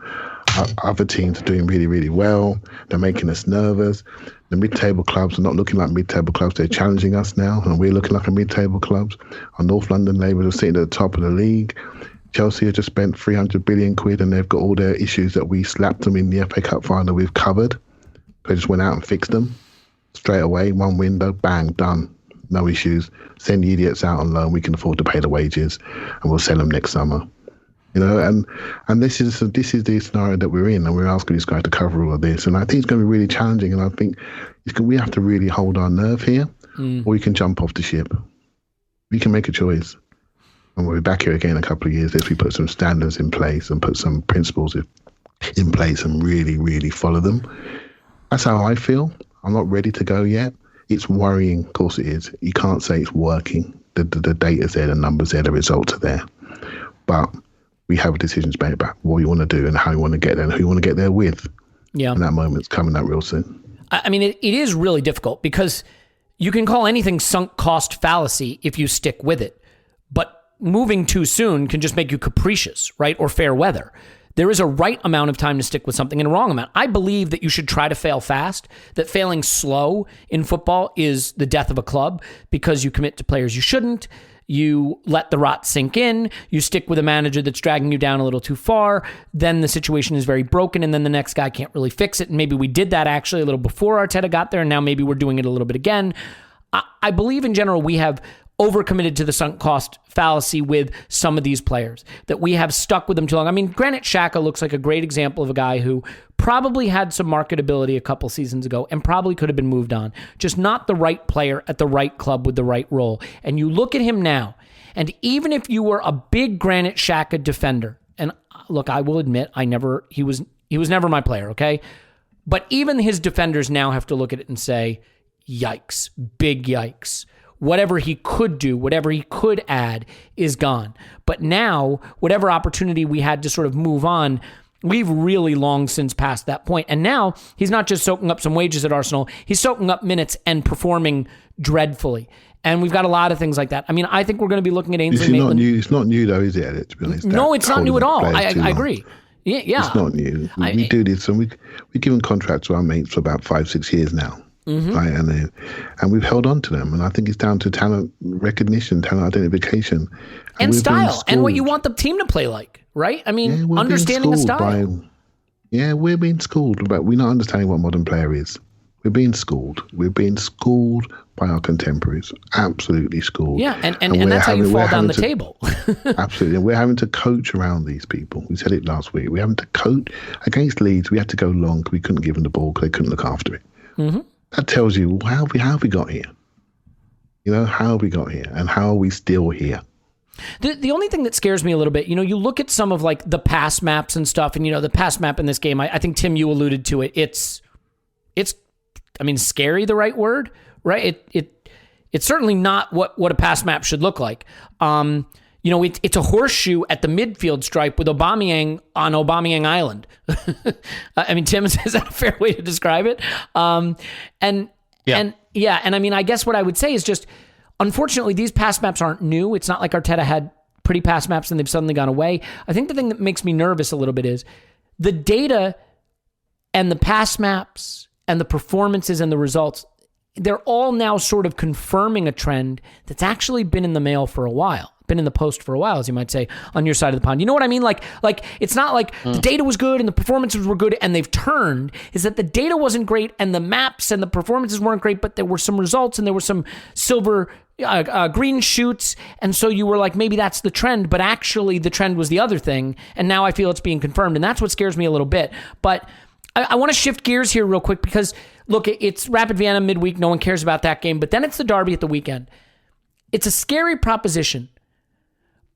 other teams are doing really, really well. They're making us nervous. The mid-table clubs are not looking like mid-table clubs. They're challenging us now, and we're looking like a mid-table clubs. Our North London neighbours are sitting at the top of the league. Chelsea have just spent 300 billion quid, and they've got all their issues that we slapped them in the FA Cup final with covered. They just went out and fixed them straight away. One window, bang, done. No issues. Send the idiots out on loan. We can afford to pay the wages, and we'll sell them next summer. And this is the scenario that we're in, and we're asking these guys to cover all of this. And I think it's going to be really challenging. And I think we have to really hold our nerve here, or we can jump off the ship. We can make a choice, and we'll be back here again in a couple of years if we put some standards in place and put some principles in place and really, really follow them. That's how I feel. I'm not ready to go yet. It's worrying, of course it is. You can't say it's working. The data's there, the numbers there, the results are there. But we have decisions made about what you want to do and how you want to get there and who you want to get there with. Yeah. And that moment's coming up real soon. I mean, it is really difficult because you can call anything sunk cost fallacy if you stick with it. But moving too soon can just make you capricious, right? Or fair weather. There is a right amount of time to stick with something and a wrong amount. I believe that you should try to fail fast, that failing slow in football is the death of a club because you commit to players you shouldn't. You let the rot sink in. You stick with a manager that's dragging you down a little too far. Then the situation is very broken, and then the next guy can't really fix it. And maybe we did that actually a little before Arteta got there, and now maybe we're doing it a little bit again. I believe in general we have overcommitted to the sunk cost fallacy with some of these players, that we have stuck with them too long. I mean, Granit Xhaka looks like a great example of a guy who probably had some marketability a couple seasons ago and probably could have been moved on. Just not the right player at the right club with the right role. And you look at him now, and even if you were a big Granit Xhaka defender, and look, I will admit, he was never my player, okay? But even his defenders now have to look at it and say, yikes, big yikes. Whatever he could do, whatever he could add is gone. But now, whatever opportunity we had to sort of move on, we've really long since passed that point. And now, he's not just soaking up some wages at Arsenal, he's soaking up minutes and performing dreadfully. And we've got a lot of things like that. I mean, I think we're going to be looking at Ainsley Maitland. It's not new though, is it, Elliot, to be honest? No, it's not new at all. I agree. Yeah. It's not new. We do this, and we've given contracts to our mates for about 5-6 years now. Mm-hmm. Right, and we've held on to them, and I think it's down to talent recognition, talent identification, and style, and what you want the team to play like, right? I mean, understanding the style. We're being schooled, but we're not understanding what modern player is. We're being schooled. We're being schooled by our contemporaries, absolutely schooled. Yeah, and that's how you fall down the table. Absolutely, and we're having to coach around these people. We said it last week. We're having to coach against Leeds. We had to go long because we couldn't give them the ball because they couldn't look after it. Mm-hmm. That tells you how have we got here? You know, how have we got here, and how are we still here? The only thing that scares me a little bit, you know, you look at some of like the pass maps and stuff, and you know, the pass map in this game, I think Tim, you alluded to it. It's, I mean, scary, the right word, right? It's certainly not what a pass map should look like. You know, it's a horseshoe at the midfield stripe with Aubameyang on Aubameyang Island. I mean, Tim, is that a fair way to describe it? And I mean, I guess what I would say is just, unfortunately, these pass maps aren't new. It's not like Arteta had pretty pass maps and they've suddenly gone away. I think the thing that makes me nervous a little bit is the data and the pass maps and the performances and the results, they're all now sort of confirming a trend that's actually been in the mail for a while. Been in the post for a while, as you might say, on your side of the pond. You know what I mean? Like it's not like the data was good and the performances were good and they've turned. Is that the data wasn't great and the maps and the performances weren't great, but there were some results and there were some silver green shoots. And so you were like, maybe that's the trend, but actually the trend was the other thing. And now I feel it's being confirmed. And that's what scares me a little bit. But I want to shift gears here real quick because, look, it's Rapid Vienna midweek. No one cares about that game. But then it's the derby at the weekend. It's a scary proposition.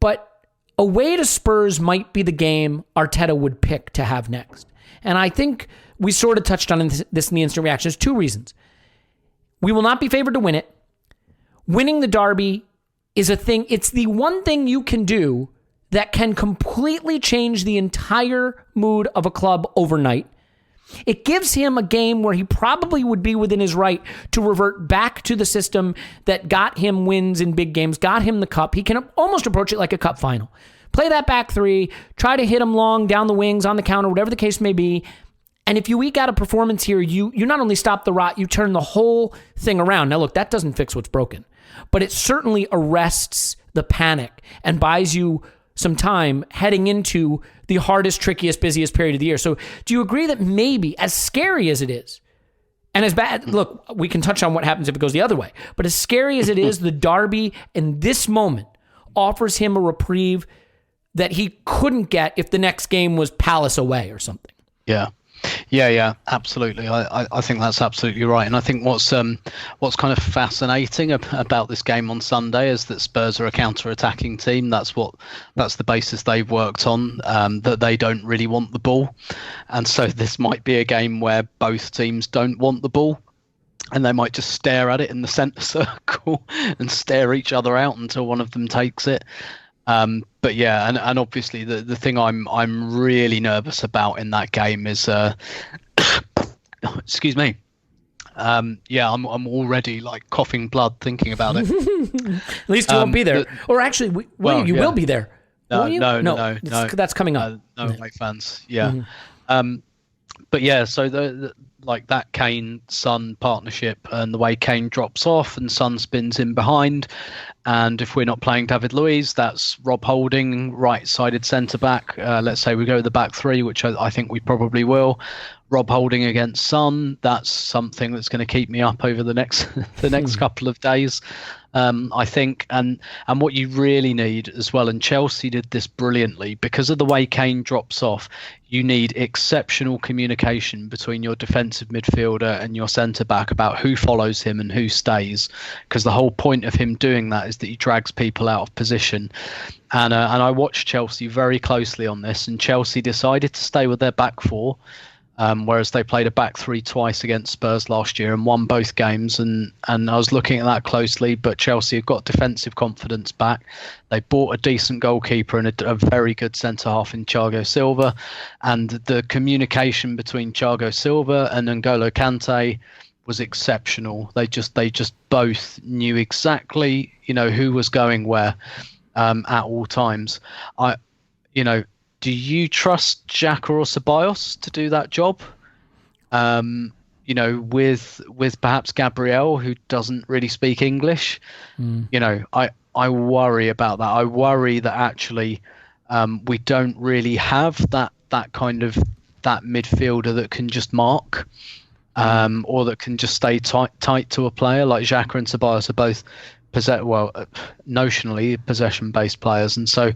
But away to Spurs might be the game Arteta would pick to have next. And I think we sort of touched on this in the instant reaction. There's two reasons. We will not be favored to win it. Winning the derby is a thing. It's the one thing you can do that can completely change the entire mood of a club overnight. It gives him a game where he probably would be within his right to revert back to the system that got him wins in big games, got him the cup. He can almost approach it like a cup final. Play that back three, try to hit him long down the wings, on the counter, whatever the case may be. And if you eke out a performance here, you not only stop the rot, you turn the whole thing around. Now, look, that doesn't fix what's broken, but it certainly arrests the panic and buys you some time heading into the hardest, trickiest, busiest period of the year. So do you agree that maybe, as scary as it is, and as bad, look, we can touch on what happens if it goes the other way, but as scary as it is, the derby in this moment offers him a reprieve that he couldn't get if the next game was Palace away or something? Yeah, absolutely. I think that's absolutely right. And I think what's kind of fascinating about this game on Sunday is that Spurs are a counter-attacking team. That's the basis they've worked on, that they don't really want the ball. And so this might be a game where both teams don't want the ball. And they might just stare at it in the centre circle and stare each other out until one of them takes it. But yeah, and obviously the thing I'm really nervous about in that game is, excuse me. I'm already like coughing blood thinking about it. At least you won't be there, or actually, you will be there. No. That's coming up. No away fans. Yeah. But yeah, so the like that Kane-Son partnership and the way Kane drops off and Son spins in behind, and if we're not playing David Luiz, that's Rob Holding, right-sided centre-back. Let's say we go with the back three, which I think we probably will. Rob Holding against Son, that's something that's going to keep me up over the next couple of days. I think, and what you really need as well, and Chelsea did this brilliantly, because of the way Kane drops off, you need exceptional communication between your defensive midfielder and your centre-back about who follows him and who stays, because the whole point of him doing that is that he drags people out of position. And I watched Chelsea very closely on this, and Chelsea decided to stay with their back four, whereas they played a back three twice against Spurs last year and won both games. And I was looking at that closely, but Chelsea have got defensive confidence back. They bought a decent goalkeeper and a very good centre-half in Thiago Silva. And the communication between Thiago Silva and N'Golo Kante was exceptional. They just both knew exactly, who was going where at all times. Do you trust Xhaka or Ceballos to do that job? With perhaps Gabriel, who doesn't really speak English. I worry about that. I worry that actually we don't really have that kind of that midfielder that can just mark, or that can just stay tight to a player. Like Xhaka and Ceballos are both notionally possession-based players, and so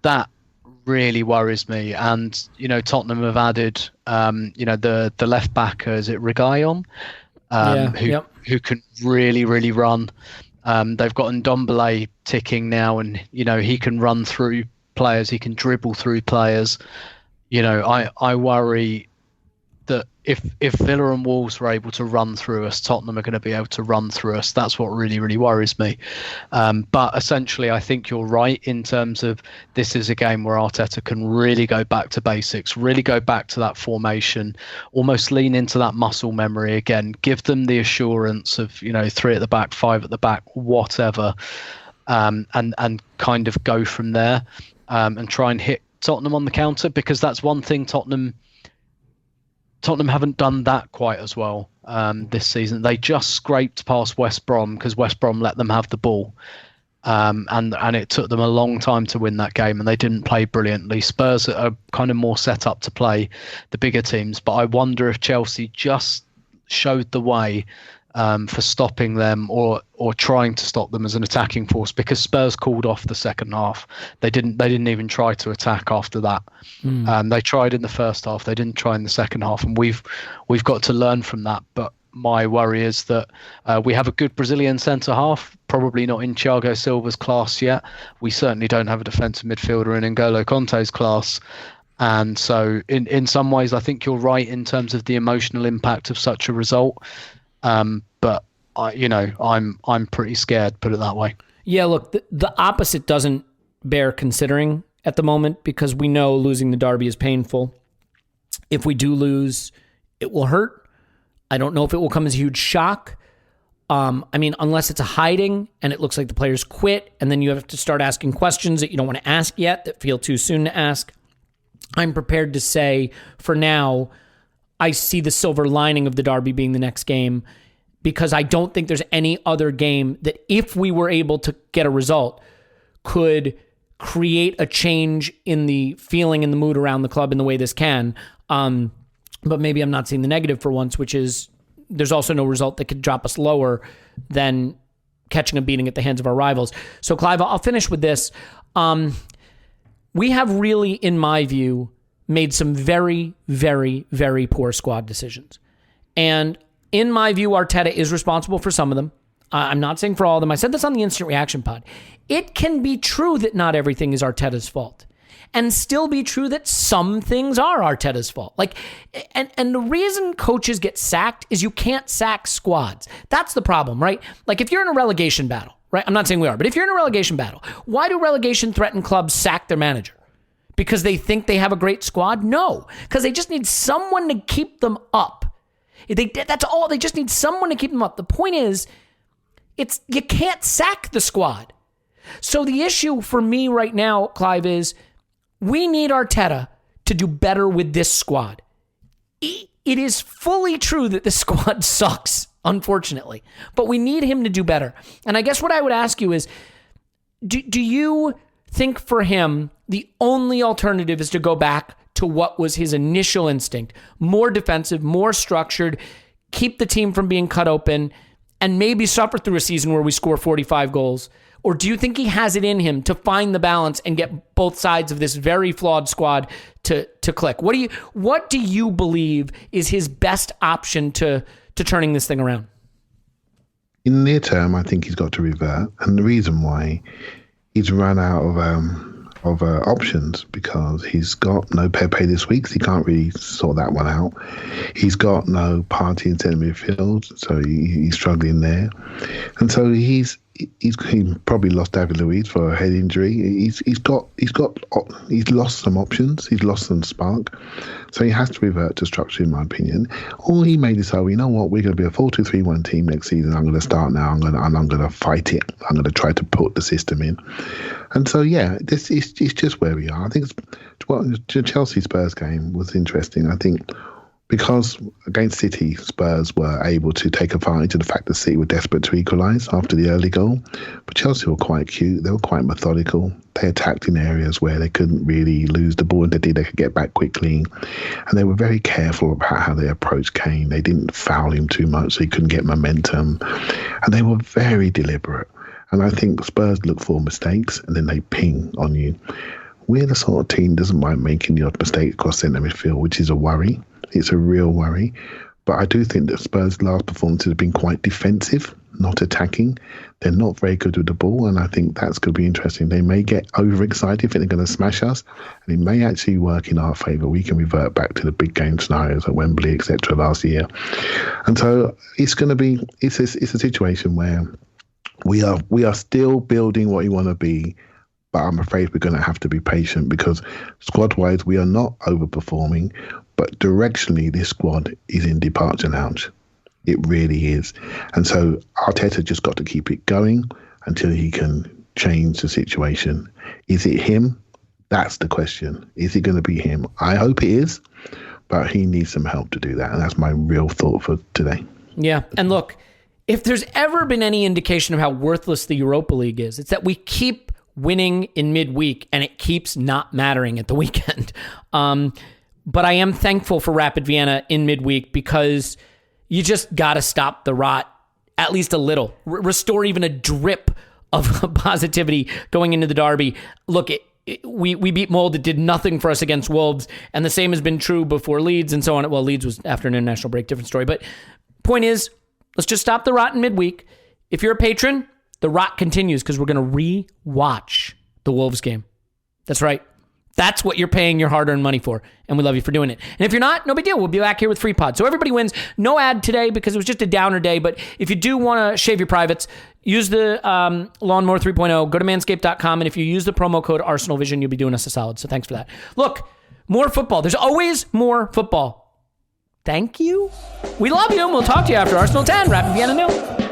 that really worries me. And Tottenham have added the left back, is it Reguilon, who can really run. They've got Ndombele ticking now, and he can run through players, he can dribble through players. I worry that if Villa and Wolves were able to run through us, Tottenham are going to be able to run through us. That's what really worries me. But essentially, I think you're right in terms of this is a game where Arteta can really go back to basics, really go back to that formation, almost lean into that muscle memory again, give them the assurance of 3 at the back, 5 at the back, whatever, and kind of go from there, and try and hit Tottenham on the counter, because that's one thing Tottenham haven't done that quite as well this season. They just scraped past West Brom because West Brom let them have the ball, and it took them a long time to win that game, and they didn't play brilliantly. Spurs are kind of more set up to play the bigger teams, but I wonder if Chelsea just showed the way for stopping them or trying to stop them as an attacking force, because Spurs called off the second half. They didn't even try to attack after that. They tried in the first half. They didn't try in the second half, and we've got to learn from that. But my worry is that we have a good Brazilian centre half, probably not in Thiago Silva's class yet. We certainly don't have a defensive midfielder in N'Golo Kante's class. And so in some ways, I think you're right in terms of the emotional impact of such a result. But I'm pretty scared, put it that way. Yeah, look, the opposite doesn't bear considering at the moment, because we know losing the derby is painful. If we do lose, it will hurt. I don't know if it will come as a huge shock. Unless it's a hiding and it looks like the players quit, and then you have to start asking questions that you don't want to ask yet, that feel too soon to ask. I'm prepared to say, for now, I see the silver lining of the derby being the next game, because I don't think there's any other game that, if we were able to get a result, could create a change in the feeling and the mood around the club in the way this can. But maybe I'm not seeing the negative for once, which is there's also no result that could drop us lower than catching a beating at the hands of our rivals. So, Clive, I'll finish with this. We have really, in my view, made some very, very, very poor squad decisions. And in my view, Arteta is responsible for some of them. I'm not saying for all of them. I said this on the Instant Reaction pod. It can be true that not everything is Arteta's fault, and still be true that some things are Arteta's fault. And the reason coaches get sacked is you can't sack squads. That's the problem, right? Like, if you're in a relegation battle, right? I'm not saying we are, but if you're in a relegation battle, why do relegation-threatened clubs sack their manager? Because they think they have a great squad? No, because they just need someone to keep them up. That's all. They just need someone to keep them up. The point is, you can't sack the squad. So the issue for me right now, Clive, is we need Arteta to do better with this squad. it is fully true that the squad sucks, unfortunately, but we need him to do better. And I guess what I would ask you is, do you think for him, the only alternative is to go back to what was his initial instinct, more defensive, more structured, keep the team from being cut open, and maybe suffer through a season where we score 45 goals? Or do you think he has it in him to find the balance and get both sides of this very flawed squad to click? What do you believe is his best option to turning this thing around? In the near term, I think he's got to revert, and the reason why, he's run out of options because he's got no Pepe this week, so he can't really sort that one out. He's got no Party in centre midfield, so he's struggling there, and so he probably lost David Luiz for a head injury. He's lost some options. He's lost some spark. So he has to revert to structure, in my opinion. Or he may decide, you know what, we're going to be a 4-2-3-1 team next season. I'm going to start now. I'm going to fight it. I'm going to try to put the system in. And so, yeah, this is just where we are. I think the Chelsea Spurs game was interesting. I think because against City, Spurs were able to take advantage of the fact that City were desperate to equalise after the early goal. But Chelsea were quite cute. They were quite methodical. They attacked in areas where they couldn't really lose the ball, and they could get back quickly. And they were very careful about how they approached Kane. They didn't foul him too much so he couldn't get momentum. And they were very deliberate. And I think Spurs look for mistakes and then they ping on you. We're the sort of team that doesn't mind making the odd mistake across centre midfield, which is a worry. It's a real worry. But I do think that Spurs' last performances have been quite defensive, not attacking. They're not very good with the ball, and I think that's going to be interesting. They may get overexcited, think they're going to smash us, and it may actually work in our favour. We can revert back to the big game scenarios at Wembley, etc. last year. And so it's going to be, it's a situation where we are still building what we want to be, but I'm afraid we're going to have to be patient because squad-wise, we are not overperforming, but directionally, this squad is in departure lounge. It really is. And so Arteta just got to keep it going until he can change the situation. Is it him? That's the question. Is it going to be him? I hope it is, but he needs some help to do that. And that's my real thought for today. Yeah. And look, if there's ever been any indication of how worthless the Europa League is, it's that we keep winning in midweek and it keeps not mattering at the weekend. But I am thankful for Rapid Vienna in midweek because you just got to stop the rot at least a little. Restore even a drip of positivity going into the derby. Look, we beat Molde. It did nothing for us against Wolves, and the same has been true before Leeds and so on. Well, Leeds was after an international break, different story. But point is, let's just stop the rot in midweek. If you're a patron, the rot continues because we're going to re-watch the Wolves game. That's right. That's what you're paying your hard-earned money for, and we love you for doing it. And if you're not, no big deal. We'll be back here with free pod. So everybody wins. No ad today because it was just a downer day, but if you do want to shave your privates, use the Lawnmower 3.0. Go to manscaped.com, and if you use the promo code ArsenalVision, you'll be doing us a solid. So thanks for that. Look, more football. There's always more football. Thank you. We love you, and we'll talk to you after Arsenal 10, Rapid Vienna 0.